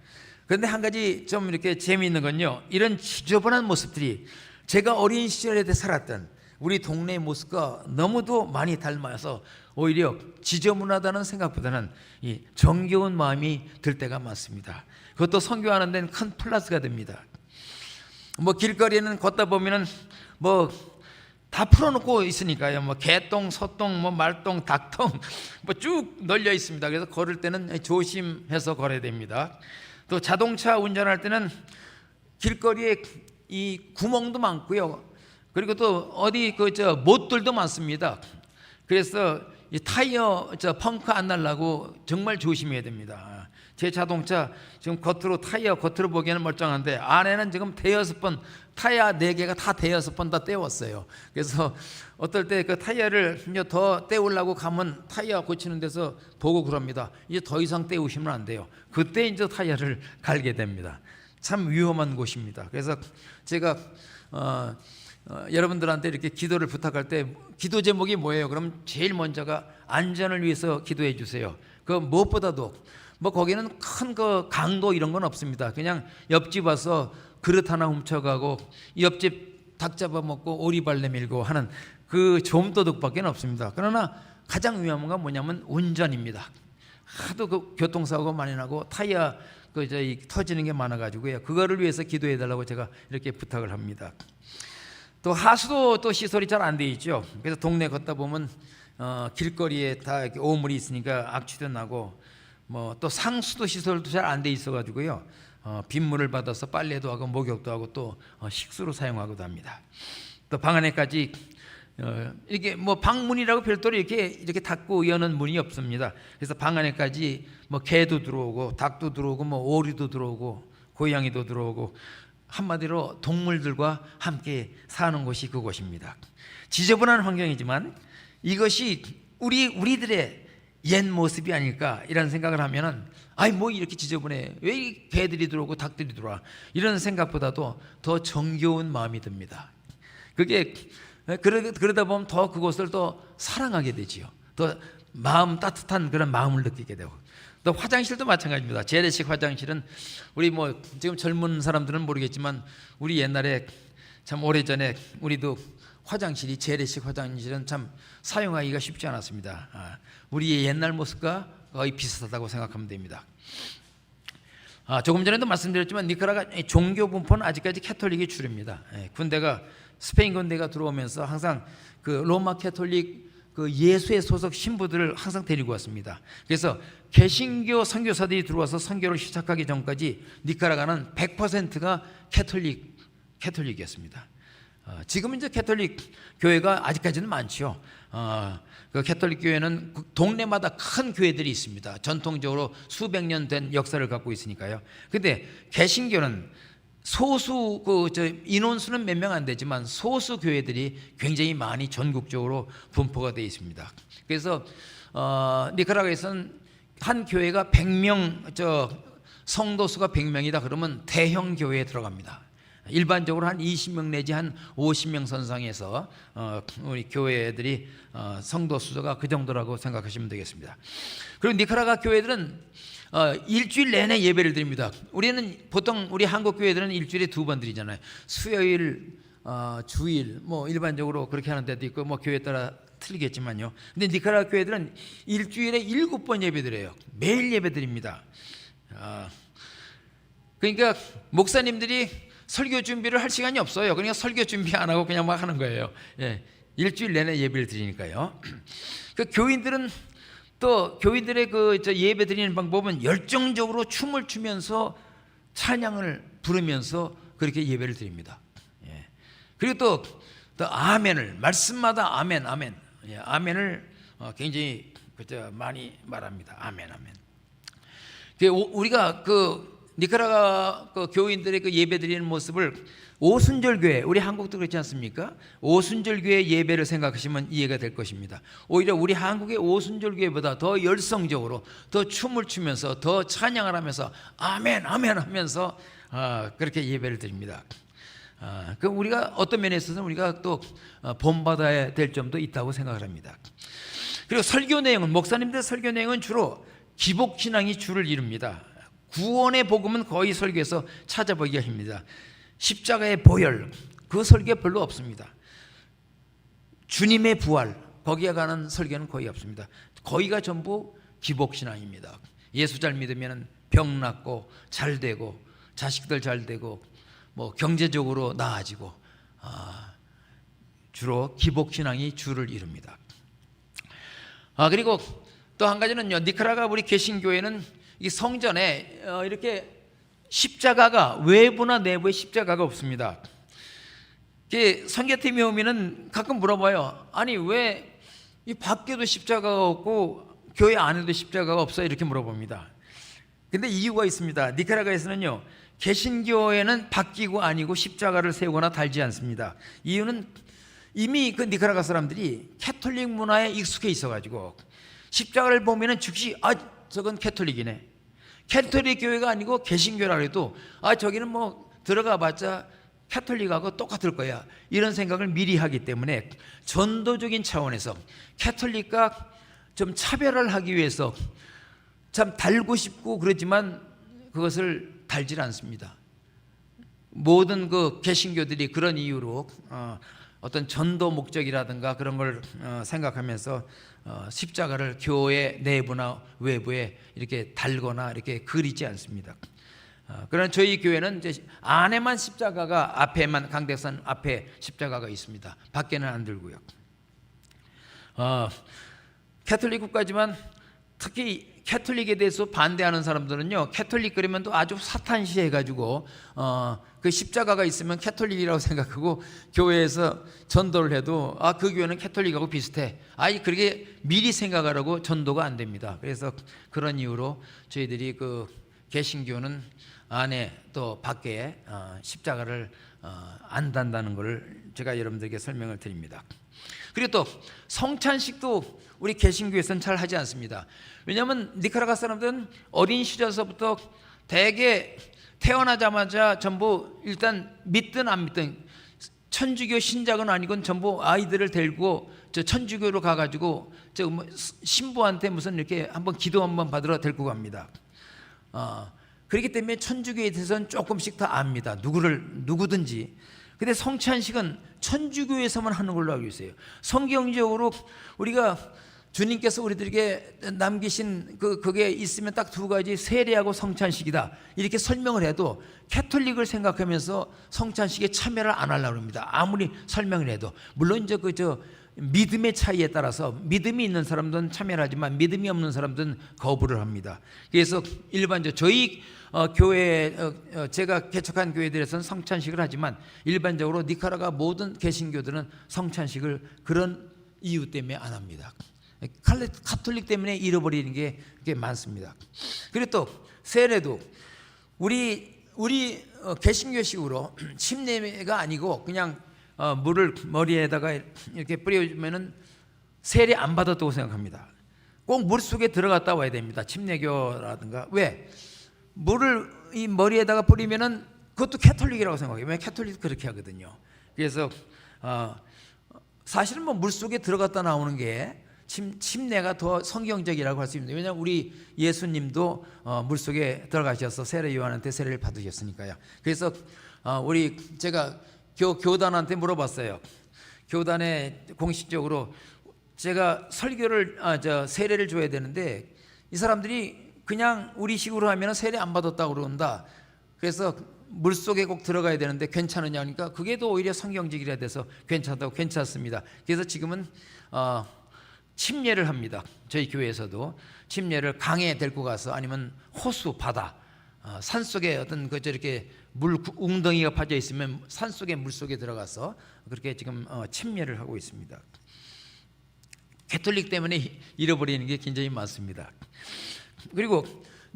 그런데 한 가지 좀 이렇게 재미있는 건요, 이런 지저분한 모습들이 제가 어린 시절에 살았던 우리 동네의 모습과 너무도 많이 닮아서 오히려 지저분하다는 생각보다는 이 정겨운 마음이 들 때가 많습니다. 그것도 선교하는 데는 큰 플러스가 됩니다. 뭐 길거리에는 걷다 보면은 뭐 다 풀어놓고 있으니까요. 뭐 개똥, 소똥, 뭐 말똥, 닭똥 뭐 쭉 널려 있습니다. 그래서 걸을 때는 조심해서 걸어야 됩니다. 또 자동차 운전할 때는 길거리에 이 구멍도 많고요. 그리고 또 어디 못들도 많습니다. 그래서 이 타이어 펑크 안 날라고 정말 조심해야 됩니다. 제 자동차 지금 타이어 겉으로 보기에는 멀쩡한데 안에는 지금 대여섯 번 타이어 4개가 다 대여섯 번 다 떼웠어요. 그래서 어떨 때 그 타이어를 이제 더 떼우려고 가면 타이어 고치는 데서 보고 그럽니다. 이제 더 이상 떼우시면 안 돼요. 그때 이제 타이어를 갈게 됩니다. 참 위험한 곳입니다. 그래서 제가 여러분들한테 이렇게 기도를 부탁할 때 기도 제목이 뭐예요? 그럼 제일 먼저가 안전을 위해서 기도해 주세요. 그 무엇보다도 뭐 거기는 큰 그 강도 이런 건 없습니다. 그냥 옆집 와서 그릇 하나 훔쳐가고 옆집 닭 잡아먹고 오리발 내밀고 하는 그 좀도둑밖에 없습니다. 그러나 가장 위험한 건 뭐냐면 운전입니다. 하도 그 교통사고가 많이 나고 타이어 터지는 게 많아가지고요. 그거를 위해서 기도해 달라고 제가 이렇게 부탁을 합니다. 또 하수도 또 시설이 잘 안 돼 있죠. 그래서 동네 걷다 보면 길거리에 다 이렇게 오물이 있으니까 악취도 나고 뭐 또 상수도 시설도 잘 안 돼 있어가지고요. 빗물을 받아서 빨래도 하고 목욕도 하고 또 식수로 사용하기도 합니다. 또 방 안에까지 이게 뭐 방문이라고 별도로 이렇게 닫고 여는 문이 없습니다. 그래서 방 안에까지 뭐 개도 들어오고 닭도 들어오고 뭐 오리도 들어오고 고양이도 들어오고 한마디로 동물들과 함께 사는 곳이 그곳입니다. 지저분한 환경이지만 이것이 우리들의 옛 모습이 아닐까 이런 생각을 하면은 뭐 이렇게 지저분해, 왜 이 개들이 들어오고 닭들이 들어와, 이런 생각보다도 더 정겨운 마음이 듭니다. 그러다 보면 더 그곳을 더 사랑하게 되지요. 더 마음 따뜻한 그런 마음을 느끼게 되고, 또 화장실도 마찬가지입니다. 재래식 화장실은 우리 뭐 지금 젊은 사람들은 모르겠지만 우리 옛날에 참 오래전에 우리도 재래식 화장실은 참 사용하기가 쉽지 않았습니다. 우리의 옛날 모습과 거의 비슷하다고 생각하면 됩니다. 조금 전에도 말씀드렸지만 니카라가 종교 분포는 아직까지 캐톨릭이 주류입니다. 스페인 군대가 들어오면서 항상 그 로마 캐톨릭 그 예수의 소속 신부들을 항상 데리고 왔습니다. 그래서 개신교 선교사들이 들어와서 선교를 시작하기 전까지 니카라가는 100%가 캐톨릭이었습니다. 지금은 이제 캐톨릭 교회가 아직까지는 많죠. 그 캐톨릭 교회는 동네마다 큰 교회들이 있습니다. 전통적으로 수백 년 된 역사를 갖고 있으니까요. 근데 개신교는 소수 인원수는 몇 명 안 되지만 소수 교회들이 굉장히 많이 전국적으로 분포가 되어 있습니다. 그래서 니카라과에서는 한 교회가 100명 성도수가 100명이다 그러면 대형 교회에 들어갑니다. 일반적으로 한 20명 내지 한 50명 선상에서 우리 교회들이 성도 수가 그 정도라고 생각하시면 되겠습니다. 그리고 니카라과 교회들은 일주일 내내 예배를 드립니다. 우리는 보통 우리 한국 교회들은 일주일에 2번 드리잖아요. 수요일, 주일 뭐 일반적으로 그렇게 하는 데도 있고 뭐 교회에 따라 틀리겠지만요. 근데 니카라과 교회들은 일주일에 7번 예배 드려요. 매일 예배 드립니다. 그러니까 목사님들이 설교 준비를 할 시간이 없어요. 그러니까 설교 준비 안 하고 그냥 막 하는 거예요. 예, 일주일 내내 예배를 드리니까요. 그 교인들은 또 교인들의 예배 드리는 방법은 열정적으로 춤을 추면서 찬양을 부르면서 그렇게 예배를 드립니다. 예. 그리고 또 아멘을 말씀마다 아멘, 아멘, 예, 아멘을 굉장히 많이 말합니다. 아멘, 아멘. 우리가 니카라과 교인들의 예배 드리는 모습을 오순절교회, 우리 한국도 그렇지 않습니까? 오순절교회 예배를 생각하시면 이해가 될 것입니다. 오히려 우리 한국의 오순절교회보다 더 열성적으로 더 춤을 추면서 더 찬양을 하면서 아멘 아멘 하면서 그렇게 예배를 드립니다. 우리가 어떤 면에 있어서는 우리가 또 본받아야 될 점도 있다고 생각을 합니다. 그리고 설교 내용은, 목사님들 설교 내용은 주로 기복신앙이 주를 이룹니다. 구원의 복음은 거의 설교에서 찾아보기가 힘듭니다. 십자가의 보혈, 그 설교 별로 없습니다. 주님의 부활, 거기에 관한 설교는 거의 없습니다. 거의가 전부 기복신앙입니다. 예수 잘 믿으면 병 낫고 잘 되고 자식들 잘 되고 뭐 경제적으로 나아지고, 주로 기복신앙이 주를 이룹니다. 그리고 또 한 가지는요, 니카라과 우리 개신교회는 이 성전에 이렇게 십자가가, 외부나 내부에 십자가가 없습니다. 선교팀이 오면은 가끔 물어봐요. 아니 왜 이 밖에도 십자가가 없고 교회 안에도 십자가가 없어? 이렇게 물어봅니다. 근데 이유가 있습니다. 니카라과에서는요, 개신교회는 바뀌고 아니고 십자가를 세우거나 달지 않습니다. 이유는 이미 니카라과 사람들이 캐톨릭 문화에 익숙해 있어가지고 십자가를 보면은 즉시 저건 캐톨릭이네. 캐톨릭 교회가 아니고 개신교라 해도 저기는 뭐 들어가봤자 캐톨릭하고 똑같을 거야, 이런 생각을 미리 하기 때문에 전도적인 차원에서 캐톨릭과 좀 차별을 하기 위해서 참 달고 싶고 그러지만 그것을 달질 않습니다. 모든 개신교들이 그런 이유로 어떤 전도 목적이라든가 그런 걸 생각하면서 십자가를 교회 내부나 외부에 이렇게 달거나 이렇게 그리지 않습니다. 그러나 저희 교회는 이제 안에만 십자가가, 앞에만, 강대상 앞에 십자가가 있습니다. 밖에는 안 들고요. 캐톨릭 국가지만 특히 캐톨릭에 대해서 반대하는 사람들은요, 캐톨릭 그러면 또 아주 사탄시해가지고 그 십자가가 있으면 캐톨릭이라고 생각하고 교회에서 전도를 해도 그 교회는 캐톨릭하고 비슷해, 그렇게 미리 생각하라고 전도가 안 됩니다. 그래서 그런 이유로 저희들이 개신교는 안에 또 밖에 십자가를 안 단다는 것을 제가 여러분들에게 설명을 드립니다. 그리고 또 성찬식도 우리 개신교에서는 잘 하지 않습니다. 왜냐하면 니카라과 사람들은 어린 시절서부터 대개 태어나자마자 전부 일단 믿든 안 믿든 천주교 신자건 아니건 전부 아이들을 데리고 천주교로 가가지고 신부한테 무슨 이렇게 한번 기도 한번 받으러 데리고 갑니다. 그렇기 때문에 천주교에 대해서는 조금씩 다 압니다. 누구든지. 근데 성찬식은 천주교에서만 하는 걸로 알고 있어요. 성경적으로 우리가 주님께서 우리들에게 남기신 그게 있으면 딱 두 가지, 세례하고 성찬식이다, 이렇게 설명을 해도 캐톨릭을 생각하면서 성찬식에 참여를 안 하려고 합니다. 아무리 설명을 해도. 물론 이제 믿음의 차이에 따라서 믿음이 있는 사람들은 참여를 하지만 믿음이 없는 사람들은 거부를 합니다. 그래서 일반적으로 저희 교회, 제가 개척한 교회들에서는 성찬식을 하지만 일반적으로 니카라과 모든 개신교들은 성찬식을 그런 이유 때문에 안 합니다. 카톨릭 때문에 잃어버리는 게 많습니다. 그리고 또 세례도 우리 개신교식으로 침례가 아니고 그냥 물을 머리에다가 이렇게 뿌려주면은 세례 안 받았다고 생각합니다. 꼭 물 속에 들어갔다 와야 됩니다. 침례교라든가. 왜? 물을 이 머리에다가 뿌리면은 그것도 캐톨릭이라고 생각해요. 왜? 캐톨릭도 그렇게 하거든요. 그래서 사실은 물 속에 들어갔다 나오는 게 침례가 더 성경적이라고 할 수 있습니다. 왜냐하면 우리 예수님도 물 속에 들어가셔서 세례 요한한테 세례를 받으셨으니까요. 그래서 제가 교단한테 물어봤어요. 교단에 공식적으로 제가 설교를 세례를 줘야 되는데 이 사람들이 그냥 우리식으로 하면 세례 안 받았다고 그런다. 그래서 물속에 꼭 들어가야 되는데 괜찮으냐 하니까 그게 더 오히려 성경적이라 돼서 괜찮습니다. 그래서 지금은 침례를 합니다. 저희 교회에서도 침례를 강에 데리고 가서 아니면 호수, 바다, 산속에 어떤 그 저렇게 물 웅덩이가 파져 있으면 산속에 물속에 들어가서 그렇게 지금 침례를 하고 있습니다. 캐톨릭 때문에 잃어버리는 게 굉장히 많습니다. 그리고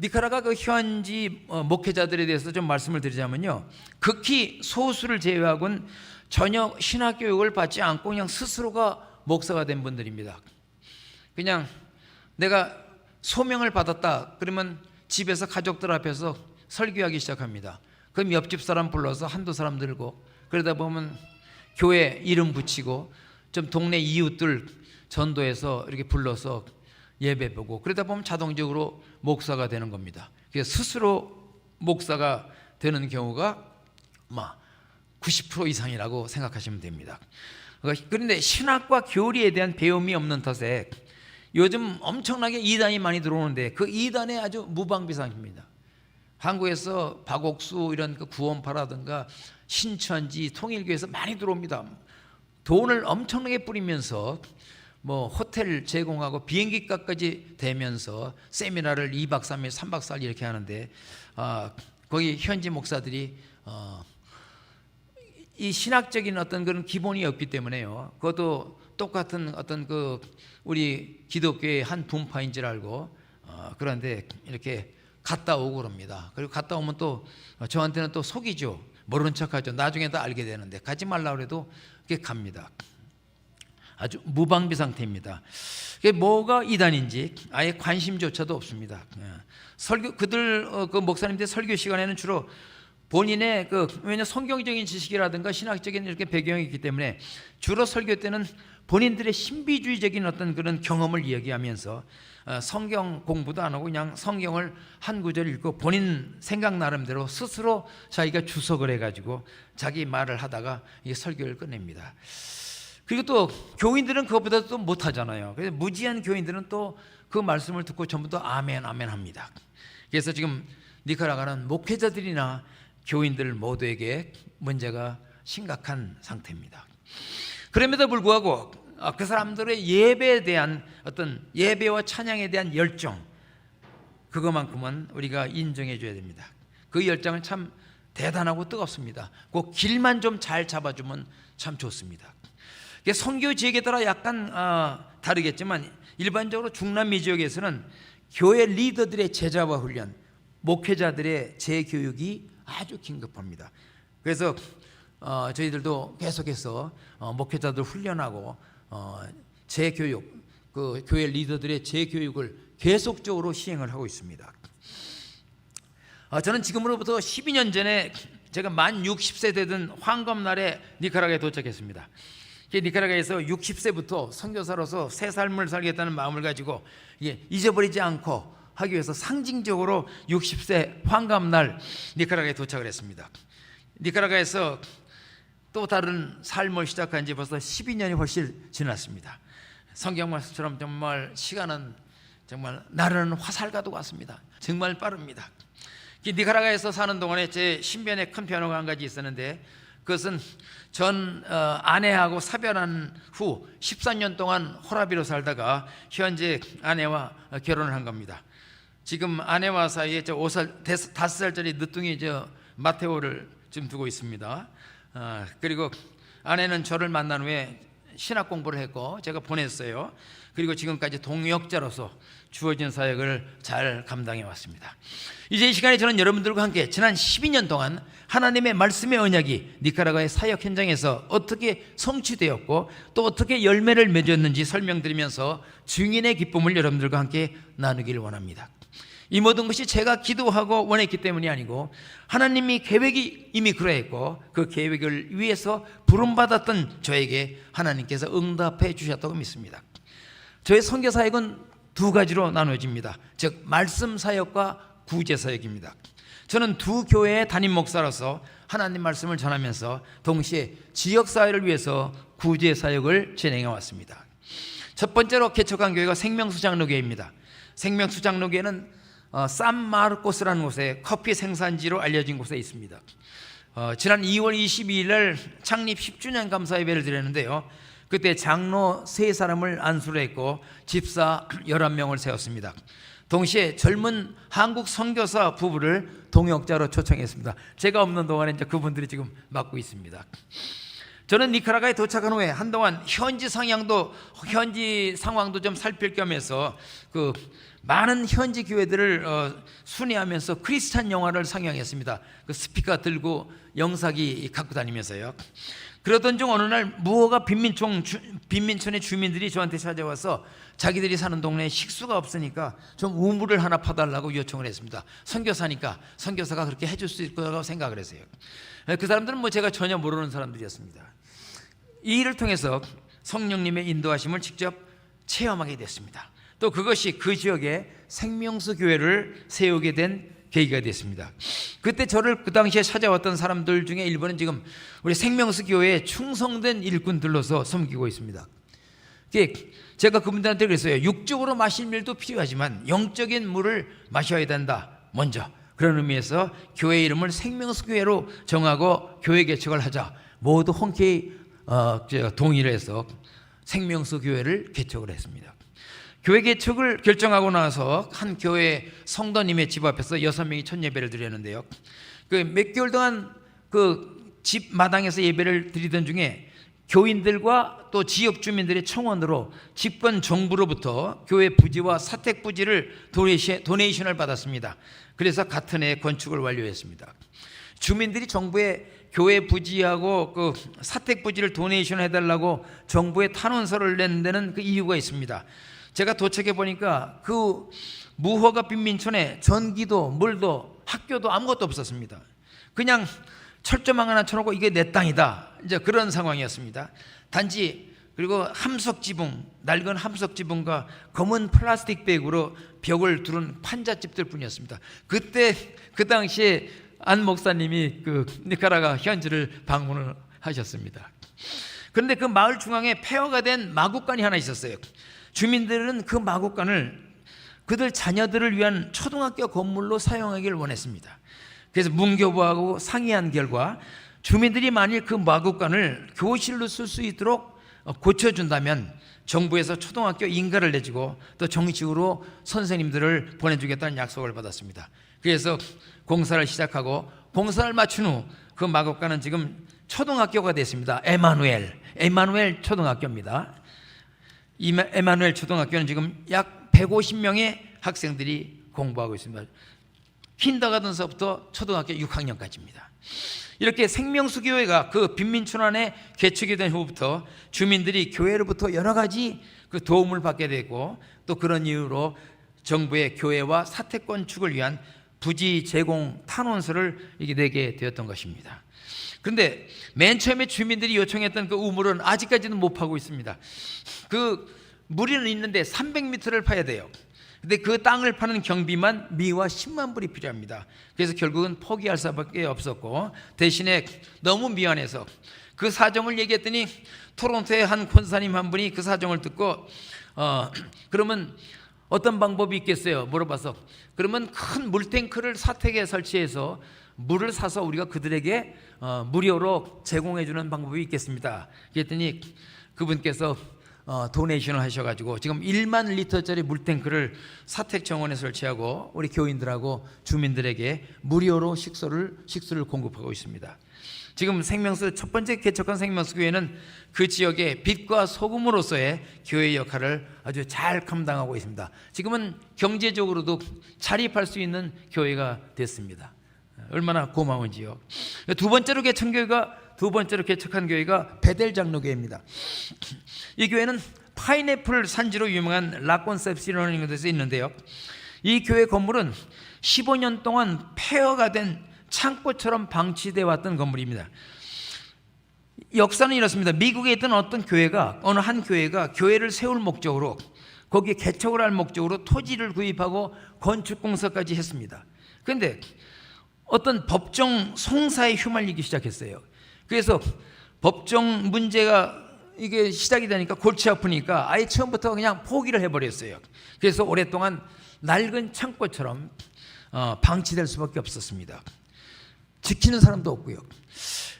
니카라과 그 현지 목회자들에 대해서 좀 말씀을 드리자면요, 극히 소수를 제외하고는 전혀 신학 교육을 받지 않고 그냥 스스로가 목사가 된 분들입니다. 그냥 내가 소명을 받았다 그러면 집에서 가족들 앞에서 설교하기 시작합니다. 그럼 옆집 사람 불러서 한두 사람 들고, 그러다 보면 교회 이름 붙이고 좀 동네 이웃들 전도해서 이렇게 불러서 예배 보고, 그러다 보면 자동적으로 목사가 되는 겁니다. 그래서 스스로 목사가 되는 경우가 90% 이상이라고 생각하시면 됩니다. 그런데 신학과 교리에 대한 배움이 없는 탓에 요즘 엄청나게 이단이 많이 들어오는데 그 이단에 아주 무방비상입니다. 한국에서 박옥수 이런 그 구원파라든가 신천지 통일교에서 많이 들어옵니다. 돈을 엄청나게 뿌리면서 뭐 호텔 제공하고 비행기값까지 대면서 세미나를 2박 3일 3박 4일 이렇게 하는데 거기 현지 목사들이 이 신학적인 어떤 그런 기본이 없기 때문에요, 그것도 똑같은 어떤 그 우리 기독교의 한 분파인 줄 알고 그런데 이렇게 갔다 오고 그럽니다. 그리고 갔다 오면 또 저한테는 또 속이죠. 모르는 척하죠. 나중에 다 알게 되는데 가지 말라고 해도 이렇게 갑니다. 아주 무방비 상태입니다. 그게 뭐가 이단인지 아예 관심조차도 없습니다. 그들 그 목사님들 설교 시간에는 주로 본인의 왜냐 성경적인 지식이라든가 신학적인 이렇게 배경이 있기 때문에 주로 설교 때는 본인들의 신비주의적인 어떤 그런 경험을 이야기하면서 성경 공부도 안 하고 그냥 성경을 한 구절 읽고 본인 생각 나름대로 스스로 자기가 주석을 해가지고 자기 말을 하다가 이 설교를 끝냅니다. 그리고 또 교인들은 그것보다 또 못하잖아요. 그래서 무지한 교인들은 또 그 말씀을 듣고 전부 다 아멘 아멘 합니다. 그래서 지금 니카라과는 목회자들이나 교인들 모두에게 문제가 심각한 상태입니다. 그럼에도 불구하고 그 사람들의 예배에 대한 어떤 예배와 찬양에 대한 열정, 그것만큼은 우리가 인정해 줘야 됩니다. 그 열정은 참 대단하고 뜨겁습니다. 그 길만 좀 잘 잡아주면 참 좋습니다. 선교 지역에 따라 약간 다르겠지만 일반적으로 중남미 지역에서는 교회 리더들의 제자와 훈련, 목회자들의 재교육이 아주 긴급합니다. 그래서 저희들도 계속해서 목회자들 훈련하고 재교육, 그 교회 리더들의 재교육을 계속적으로 시행을 하고 있습니다. 저는 지금으로부터 12년 전에 제가 만 60세 되던 황금날에 니카라과에 도착했습니다. 니카라과에서 60세부터 선교사로서 새 삶을 살겠다는 마음을 가지고 잊어버리지 않고 하기 위해서 상징적으로 60세 황금날 니카라과에 도착을 했습니다. 니카라과에서 또 다른 삶을 시작한 지 벌써 12년이 훨씬 지났습니다. 성경 말씀처럼 정말 시간은 정말 나르는 화살과도 같습니다. 정말 빠릅니다. 니카라과에서 사는 동안에 제 신변에 큰 변화가 한 가지 있었는데, 그것은 전 아내하고 사별한 후 13년 동안 호라비로 살다가 현재 아내와 결혼을 한 겁니다. 지금 아내와 사이에 5살짜리 늦둥이 마테오를 지금 두고 있습니다. 그리고 아내는 저를 만난 후에 신학 공부를 했고 제가 보냈어요. 그리고 지금까지 동역자로서 주어진 사역을 잘 감당해 왔습니다. 이제 이 시간에 저는 여러분들과 함께 지난 12년 동안 하나님의 말씀의 언약이 니카라과의 사역 현장에서 어떻게 성취되었고 또 어떻게 열매를 맺었는지 설명드리면서 증인의 기쁨을 여러분들과 함께 나누기를 원합니다. 이 모든 것이 제가 기도하고 원했기 때문이 아니고 하나님이 계획이 이미 그러했고 그 계획을 위해서 부름받았던 저에게 하나님께서 응답해 주셨다고 믿습니다. 저의 선교 사역은 두 가지로 나눠집니다. 즉 말씀 사역과 구제 사역입니다. 저는 두 교회의 담임 목사로서 하나님 말씀을 전하면서 동시에 지역 사회를 위해서 구제 사역을 진행해 왔습니다. 첫 번째로 개척한 교회가 생명수 장로교회입니다. 생명수 장로교회는 산마르코스라는 곳에 커피 생산지로 알려진 곳에 있습니다. 지난 2월 22일 날 창립 10주년 감사 예배를 드렸는데요. 그때 장로 3사람을 안수를 했고 집사 11명을 세웠습니다. 동시에 젊은 한국 선교사 부부를 동역자로 초청했습니다. 제가 없는 동안에 이제 그분들이 지금 맡고 있습니다. 저는 니카라과에 도착한 후에 한동안 현지 상황도 좀 살필 겸해서 그 많은 현지 교회들을 순회하면서 크리스찬 영화를 상영했습니다. 그 스피커 들고 영사기 갖고 다니면서요. 그러던 중 어느 날 무허가 빈민촌의 주민들이 저한테 찾아와서 자기들이 사는 동네에 식수가 없으니까 좀 우물을 하나 파달라고 요청을 했습니다. 선교사니까 선교사가 그렇게 해줄 수 있을 거라고 생각을 했어요. 그 사람들은 뭐 제가 전혀 모르는 사람들이었습니다. 이 일을 통해서 성령님의 인도하심을 직접 체험하게 됐습니다. 또 그것이 그 지역에 생명수 교회를 세우게 된 계기가 됐습니다. 그때 저를 그 당시에 찾아왔던 사람들 중에 일부는 지금 우리 생명수 교회에 충성된 일꾼들로서 섬기고 있습니다. 제가 그분들한테 그랬어요. 육적으로 마실 물도 필요하지만 영적인 물을 마셔야 된다. 먼저 그런 의미에서 교회 이름을 생명수 교회로 정하고 교회 개척을 하자. 모두 흔쾌히 동의를 해서 생명수 교회를 개척을 했습니다. 교회 개척을 결정하고 나서 한 교회 성도님의 집 앞에서 6명이 첫 예배를 드렸는데요. 그 몇 개월 동안 그 집 마당에서 예배를 드리던 중에 교인들과 또 지역 주민들의 청원으로 집권 정부로부터 교회 부지와 사택 부지를 도네이션을 받았습니다. 그래서 같은 해 건축을 완료했습니다. 주민들이 정부에 교회 부지하고 그 사택 부지를 도네이션 해달라고 정부에 탄원서를 낸 데는 그 이유가 있습니다. 제가 도착해 보니까 그 무허가 빈민촌에 전기도 물도 학교도 아무것도 없었습니다. 그냥 철조망 하나 쳐놓고 이게 내 땅이다, 이제 그런 상황이었습니다. 단지 그리고 낡은 함석 지붕과 검은 플라스틱 백으로 벽을 두른 판잣집들 뿐이었습니다. 그때 그 당시에 안 목사님이 그 니카라과 현지를 방문을 하셨습니다. 그런데 그 마을 중앙에 폐허가 된 마구간이 하나 있었어요. 주민들은 그 마구간을 그들 자녀들을 위한 초등학교 건물로 사용하기를 원했습니다. 그래서 문교부하고 상의한 결과 주민들이 만일 그 마구간을 교실로 쓸 수 있도록 고쳐준다면 정부에서 초등학교 인가를 내주고 또 정식으로 선생님들을 보내주겠다는 약속을 받았습니다. 그래서 공사를 시작하고 공사를 마친 후 그 마구간은 지금 초등학교가 됐습니다. 에마누엘 초등학교입니다. 이 에마누엘 초등학교는 지금 약 150명의 학생들이 공부하고 있습니다. 킨더가든서부터 초등학교 6학년까지입니다. 이렇게 생명수 교회가 그 빈민촌 안에 개척이 된 후부터 주민들이 교회로부터 여러 가지 그 도움을 받게 되고 또 그런 이유로 정부의 교회와 사택 건축을 위한 부지 제공 탄원서를 이게 내게 되었던 것입니다. 그런데 맨 처음에 주민들이 요청했던 그 우물은 아직까지는 못 파고 있습니다. 그 물은 있는데 300m를 파야 돼요. 근데 그 땅을 파는 경비만 미화 10만 불이 필요합니다. 그래서 결국은 포기할 수밖에 없었고 대신에 너무 미안해서 그 사정을 얘기했더니 토론토의 한 권사님 한 분이 그 사정을 듣고 그러면 어떤 방법이 있겠어요? 물어봐서 그러면 큰 물탱크를 사택에 설치해서 물을 사서 우리가 그들에게 무료로 제공해 주는 방법이 있겠습니다. 그랬더니 그분께서 도네이션을 하셔가지고 지금 1만 리터짜리 물탱크를 사택 정원에 설치하고 우리 교인들하고 주민들에게 무료로 식수를 공급하고 있습니다. 지금 생명수 첫 번째 개척한 생명수 교회는 그 지역의 빛과 소금으로서의 교회 역할을 아주 잘 감당하고 있습니다. 지금은 경제적으로도 자립할 수 있는 교회가 됐습니다. 얼마나 고마운지요. 두 번째로 개척한 교회가 베델 장로교회입니다. 이 교회는 파인애플 산지로 유명한 라콘셉시라는 곳에 있는데요. 이 교회 건물은 15년 동안 폐허가 된 창고처럼 방치되어 왔던 건물입니다. 역사는 이렇습니다. 미국에 있던 어느 한 교회가 교회를 세울 목적으로 거기에 개척을 할 목적으로 토지를 구입하고 건축 공사까지 했습니다. 그런데 어떤 법정 송사에 휘말리기 시작했어요. 그래서 법정 문제가 이게 시작이 되니까 골치 아프니까 아예 처음부터 그냥 포기를 해버렸어요. 그래서 오랫동안 낡은 창고처럼 방치될 수밖에 없었습니다. 지키는 사람도 없고요.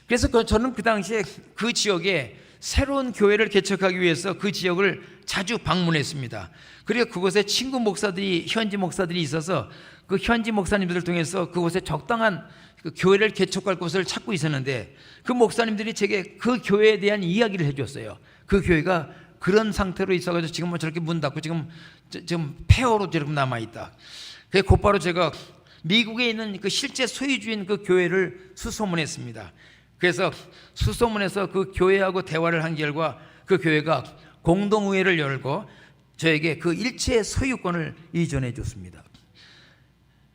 그래서 저는 그 당시에 그 지역에 새로운 교회를 개척하기 위해서 그 지역을 자주 방문했습니다. 그리고 그곳에 친구 목사들이, 현지 목사들이 있어서 그 현지 목사님들을 통해서 그곳에 적당한 그 교회를 개척할 곳을 찾고 있었는데, 그 목사님들이 제게 그 교회에 대한 이야기를 해줬어요. 그 교회가 그런 상태로 있어가지고 지금 뭐 저렇게 문 닫고 지금 폐허로 저렇게 남아있다. 그래서 곧바로 제가 미국에 있는 그 실제 소유주인 그 교회를 수소문했습니다. 그래서 수소문해서 그 교회하고 대화를 한 결과 그 교회가 공동의회를 열고 저에게 그 일체 소유권을 이전해 줬습니다.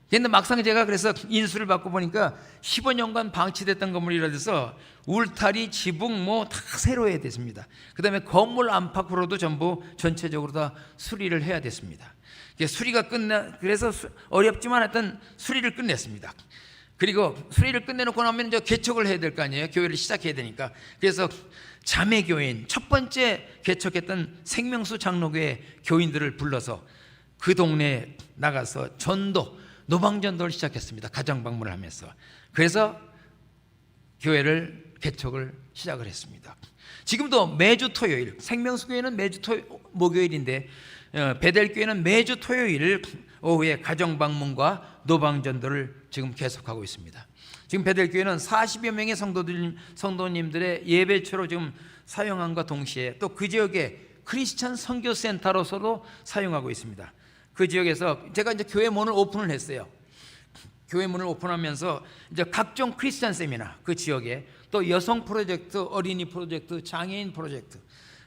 그런데 막상 제가 그래서 인수를 받고 보니까 15년간 방치됐던 건물이라 돼서 울타리, 지붕 뭐 다 새로 해야 됐습니다. 그 다음에 건물 안팎으로도 전부 전체적으로 다 수리를 해야 됐습니다. 수리가 그래서 어렵지만 하여튼 수리를 끝냈습니다. 그리고 수리를 끝내놓고 나면 이제 개척을 해야 될 거 아니에요. 교회를 시작해야 되니까. 그래서 자매교인 첫 번째 개척했던 생명수 장로교회 교인들을 불러서 그 동네에 나가서 전도, 노방전도를 시작했습니다. 가정 방문을 하면서. 그래서 교회를 개척을 시작을 했습니다. 지금도 매주 토요일, 생명수교회는 매주 목요일인데 베델교회는 매주 토요일 오후에 가정 방문과 노방전도를 지금 계속하고 있습니다. 지금 베델교회는 40여 명의 성도님들의 예배처로 지금 사용함과 동시에 또 그 지역에 크리스천 선교센터로서도 사용하고 있습니다. 그 지역에서 제가 이제 교회 문을 오픈을 했어요. 교회 문을 오픈하면서 이제 각종 크리스천 세미나, 그 지역에 또 여성 프로젝트, 어린이 프로젝트, 장애인 프로젝트,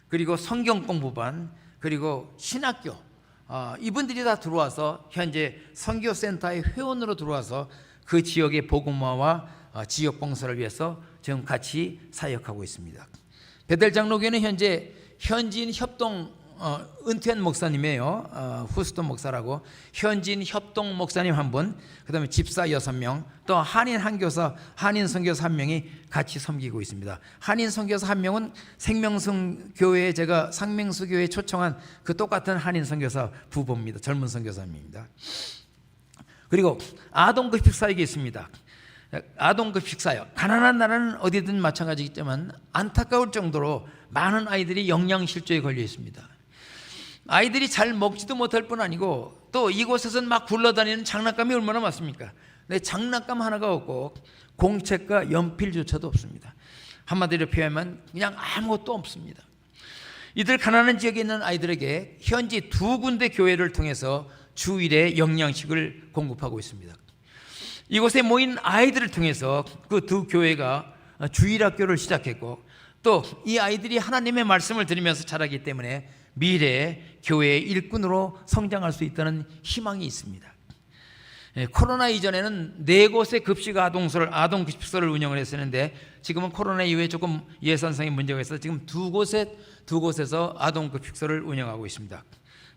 그리고 성경 공부반, 그리고 신학교, 이분들이 다 들어와서 현재 선교센터의 회원으로 들어와서 그 지역의 복음화와 지역 봉사를 위해서 지금 같이 사역하고 있습니다. 베델 장로교회는 현재 현지인 협동 은퇴한 목사님이에요. 후스턴 목사라고. 현지인 협동 목사님 한 분, 그 다음에 집사 6명, 또 한인 한교사, 한인 선교사 1명이 같이 섬기고 있습니다. 한인 선교사 1명은 생명성 교회에 제가 상명수 교회에 초청한 그 똑같은 한인 선교사 부부입니다. 젊은 선교사입니다. 그리고 아동급식 사역이 있습니다. 아동급식 사역, 가난한 나라는 어디든 마찬가지겠지만 안타까울 정도로 많은 아이들이 영양실조에 걸려 있습니다. 아이들이 잘 먹지도 못할 뿐 아니고 또 이곳에서는 막 굴러다니는 장난감이 얼마나 많습니까? 근데 장난감 하나가 없고 공책과 연필조차도 없습니다. 한마디로 표현하면 그냥 아무것도 없습니다. 이들 가난한 지역에 있는 아이들에게 현지 2군데 교회를 통해서 주일에 영양식을 공급하고 있습니다. 이곳에 모인 아이들을 통해서 그 2 교회가 주일학교를 시작했고, 또 이 아이들이 하나님의 말씀을 들으면서 자라기 때문에 미래에 교회의 일꾼으로 성장할 수 있다는 희망이 있습니다. 코로나 이전에는 4곳의 급식 아동 급식소를 운영을 했었는데 지금은 코로나 이후에 조금 예산상의 문제가 있어서 지금 2곳에서 아동 급식소를 운영하고 있습니다.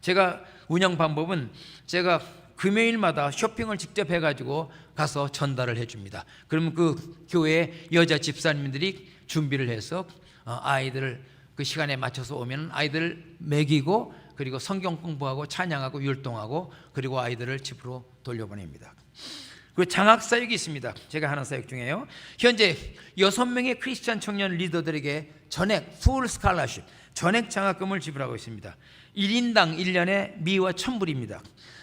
제가 운영 방법은 제가 금요일마다 쇼핑을 직접 해가지고 가서 전달을 해줍니다. 그러면 그 교회 여자 집사님들이 준비를 해서 아이들을 그 시간에 맞춰서 오면 아이들을 먹이고, 그리고 성경 공부하고 찬양하고 율동하고, 그리고 아이들을 집으로 돌려보냅니다. 그리고 장학 사역이 있습니다. 제가 하는 사역 중에요. 현재 6명의 크리스찬 청년 리더들에게 전액 풀 스칼라십, 전액 장학금을 지불하고 있습니다. 1인당 1년에 미와 1,000불입니다.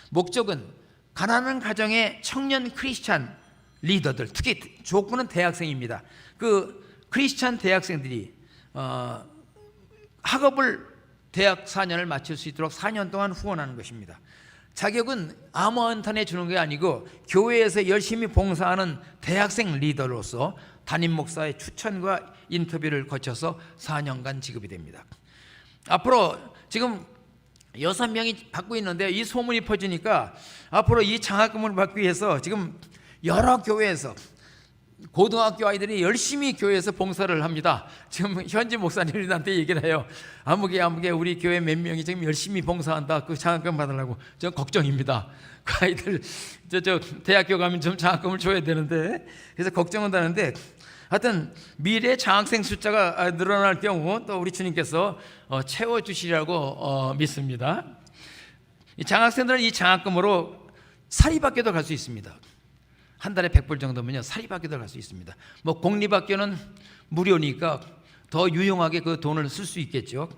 목적은 가난한 가정의 청년 크리스찬 리더들, 특히 조건은 대학생입니다. 그 크리스찬 대학생들이 학업을 대학 4년을 마칠 수 있도록 4년 동안 후원하는 것입니다. 자격은 아무한테 주는 게 아니고 교회에서 열심히 봉사하는 대학생 리더로서 담임 목사의 추천과 인터뷰를 거쳐서 4년간 지급이 됩니다. 앞으로 지금 6명이 받고 있는데 이 소문이 퍼지니까 앞으로 이 장학금을 받기 위해서 지금 여러 교회에서 고등학교 아이들이 열심히 교회에서 봉사를 합니다. 지금 현지 목사님들한테 얘기를 해요. 아무개 우리 교회 몇 명이 지금 열심히 봉사한다. 그 장학금 받으려고. 저 걱정입니다. 그 아이들 저 대학교 가면 좀 장학금을 줘야 되는데, 그래서 걱정은 하는데 하여튼 미래 장학생 숫자가 늘어날 경우 또 우리 주님께서 채워주시리라고 믿습니다. 이 장학생들은 이 장학금으로 사립학교도 갈 수 있습니다. 한 달에 100불 정도면요 사립학교도 갈 수 있습니다. 뭐 공립학교는 무료니까 더 유용하게 그 돈을 쓸 수 있겠죠.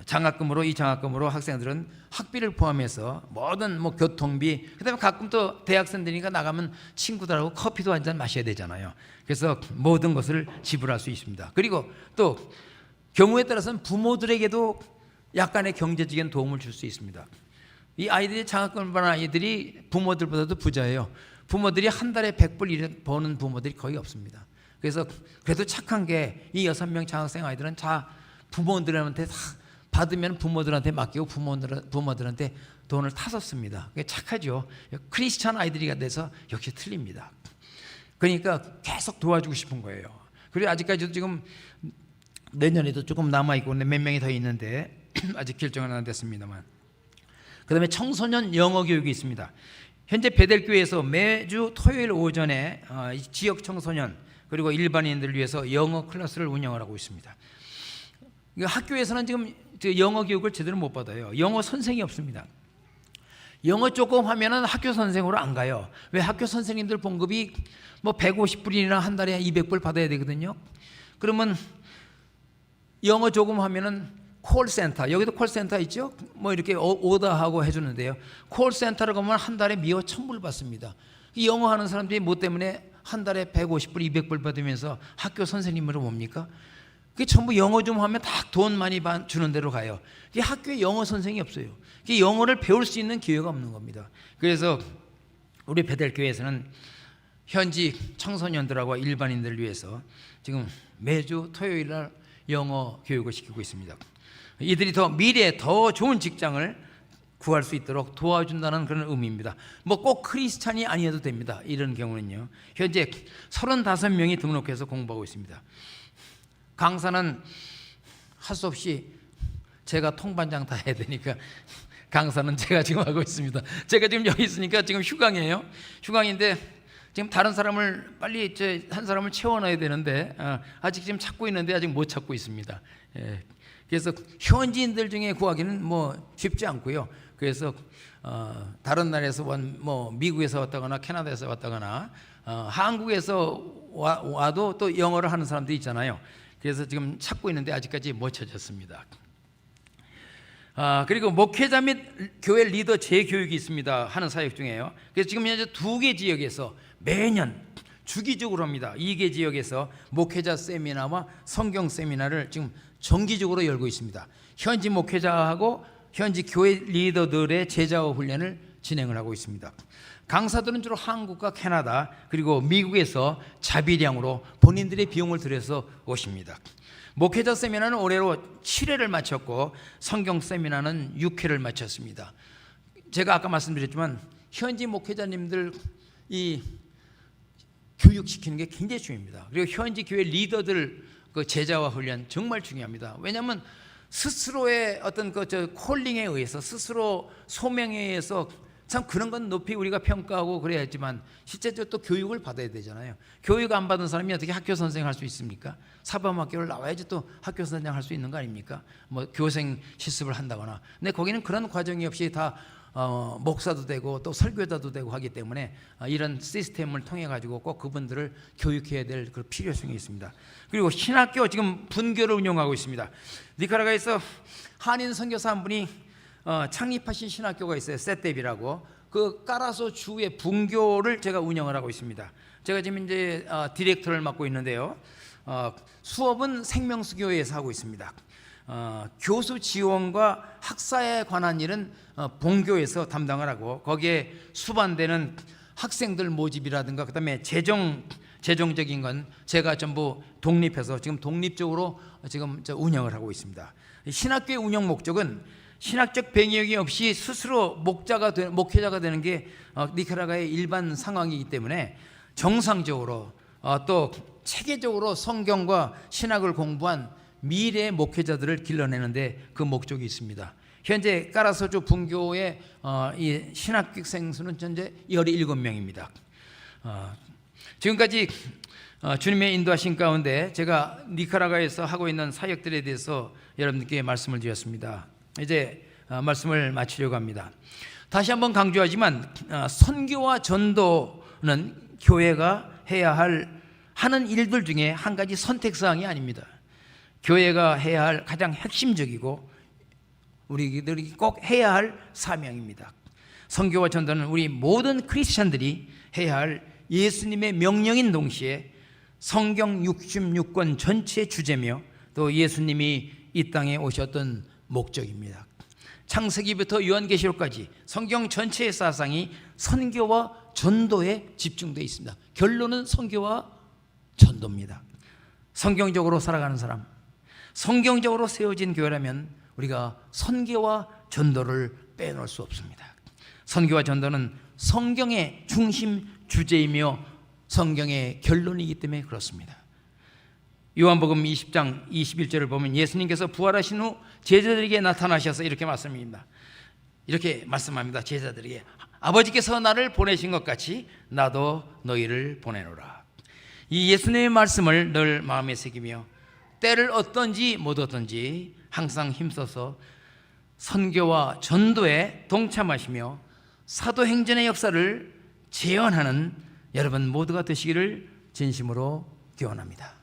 장학금으로 이 장학금으로 학생들은 학비를 포함해서 모든 뭐 교통비, 그다음에 가끔 또 대학생들이니까 나가면 친구들하고 커피도 한 잔 마셔야 되잖아요. 그래서 모든 것을 지불할 수 있습니다. 그리고 또 경우에 따라서는 부모들에게도 약간의 경제적인 도움을 줄 수 있습니다. 이 아이들이 장학금을 받는 아이들이 부모들보다도 부자예요. 부모들이 한 달에 100불 버는 부모들이 거의 없습니다. 그래서 그래도 착한 게 이 6명 장학생 아이들은 다 부모들한테 다 받으면 부모들한테 맡기고 부모들한테 돈을 타서 씁니다. 그게 착하죠. 크리스찬 아이들이 돼서 역시 틀립니다. 그러니까 계속 도와주고 싶은 거예요. 그리고 아직까지도 지금 내년에도 조금 남아있고 몇 명이 더 있는데 아직 결정은 안 됐습니다만, 그 다음에 청소년 영어 교육이 있습니다. 현재 베델교회에서 매주 토요일 오전에 지역 청소년 그리고 일반인들을 위해서 영어 클래스를 운영을 하고 있습니다. 학교에서는 지금 영어 교육을 제대로 못 받아요. 영어 선생이 없습니다. 영어 조금 하면은 학교 선생으로 안 가요. 왜? 학교 선생님들 봉급이 뭐 150불이나 한 달에 200불 받아야 되거든요. 그러면 영어 조금 하면은 콜센터, 여기도 콜센터 있죠? 뭐 이렇게 오더하고 해주는데요. 콜센터를 가면 한 달에 미어 1000불 받습니다. 영어 하는 사람들이 뭐 때문에 한 달에 150불, 200불 받으면서 학교 선생님으로 뭡니까? 그게 전부 영어 좀 하면 다 돈 많이 주는 데로 가요. 이게 학교에 영어 선생이 없어요. 이게 영어를 배울 수 있는 기회가 없는 겁니다. 그래서 우리 베델교회에서는 현지 청소년들하고 일반인들을 위해서 지금 매주 토요일 날 영어 교육을 시키고 있습니다. 이들이 더 미래에 더 좋은 직장을 구할 수 있도록 도와준다는 그런 의미입니다. 뭐 꼭 크리스찬이 아니어도 됩니다. 이런 경우는요. 현재 35명이 등록해서 공부하고 있습니다. 강사는 할 수 없이 제가 통반장 다 해야 되니까 강사는 제가 지금 하고 있습니다. 제가 지금 여기 있으니까 지금 휴강이에요. 휴강인데 지금 다른 사람을 빨리 한 사람을 채워넣어야 되는데 아직 지금 찾고 있는데 아직 못 찾고 있습니다. 그래서 현지인들 중에 구하기는 뭐 쉽지 않고요. 그래서 다른 나라에서 뭐 미국에서 왔다거나 캐나다에서 왔다거나 한국에서 와도 또 영어를 하는 사람도 있잖아요. 그래서 지금 찾고 있는데 아직까지 못 찾았습니다. 그리고 목회자 및 교회 리더 재교육이 있습니다. 하는 사역 중에요. 그래서 지금 현재 2개 지역에서 매년 주기적으로 합니다. 2개 지역에서 목회자 세미나와 성경 세미나를 지금 정기적으로 열고 있습니다. 현지 목회자하고 현지 교회 리더들의 제자화 훈련을 진행을 하고 있습니다. 강사들은 주로 한국과 캐나다 그리고 미국에서 자비량으로 본인들의 비용을 들여서 오십니다. 목회자 세미나는 올해로 7회를 마쳤고 성경 세미나는 6회를 마쳤습니다. 제가 아까 말씀드렸지만 현지 목회자님들 이 교육시키는 게 굉장히 중요합니다. 그리고 현지 교회 리더들 그 제자화 훈련 정말 중요합니다. 왜냐하면 스스로의 어떤 콜링에 의해서 스스로 소명에 의해서 참 그런 건 높이 우리가 평가하고 그래야 했지만 실제적으로 또 교육을 받아야 되잖아요. 교육 안 받은 사람이 어떻게 학교 선생 할 수 있습니까? 사범학교를 나와야지 또 학교 선생 할 수 있는 거 아닙니까? 뭐 교생 실습을 한다거나. 근데 거기는 그런 과정이 없이 다 목사도 되고 또 설교자도 되고 하기 때문에 이런 시스템을 통해 가지고 꼭 그분들을 교육해야 될 그 필요성이 있습니다. 그리고 신학교 지금 분교를 운영하고 있습니다. 니카라과에서 한인 선교사 한 분이 창립하신 신학교가 있어요. 세텝이라고. 그 까라소 주의 분교를 제가 운영을 하고 있습니다. 제가 지금 이제 디렉터를 맡고 있는데요. 수업은 생명수교회에서 하고 있습니다. 교수 지원과 학사에 관한 일은 본교에서 담당을 하고 거기에 수반되는 학생들 모집이라든가 그다음에 재정적인 건 제가 전부 독립해서 지금 독립적으로 지금 운영을 하고 있습니다. 신학교의 운영 목적은 신학적 배경이 없이 스스로 목회자가 되는 게 니카라과의 일반 상황이기 때문에 정상적으로 또 체계적으로 성경과 신학을 공부한 미래의 목회자들을 길러내는데 그 목적이 있습니다. 현재 까라소주 분교의 이 신학생 수는 현재 17명입니다. 지금까지 주님의 인도하신 가운데 제가 니카라과에서 하고 있는 사역들에 대해서 여러분께 말씀을 드렸습니다. 이제 말씀을 마치려고 합니다. 다시 한번 강조하지만 선교와 전도는 교회가 해야 하는 일들 중에 한 가지 선택사항이 아닙니다. 교회가 해야 할 가장 핵심적이고 우리들이 꼭 해야 할 사명입니다. 선교와 전도는 우리 모든 크리스찬들이 해야 할 예수님의 명령인 동시에 성경 66권 전체의 주제며 또 예수님이 이 땅에 오셨던 목적입니다. 창세기부터 요한계시록까지 성경 전체의 사상이 선교와 전도에 집중되어 있습니다. 결론은 선교와 전도입니다. 성경적으로 살아가는 사람, 성경적으로 세워진 교회라면 우리가 선교와 전도를 빼놓을 수 없습니다. 선교와 전도는 성경의 중심 주제이며 성경의 결론이기 때문에 그렇습니다. 요한복음 20장 21절을 보면 예수님께서 부활하신 후 제자들에게 나타나셔서 이렇게 말씀합니다. 제자들에게 아버지께서 나를 보내신 것 같이 나도 너희를 보내노라. 이 예수님의 말씀을 늘 마음에 새기며 때를 얻든지 못 얻든지 항상 힘써서 선교와 전도에 동참하시며 사도행전의 역사를 재현하는 여러분 모두가 되시기를 진심으로 기원합니다.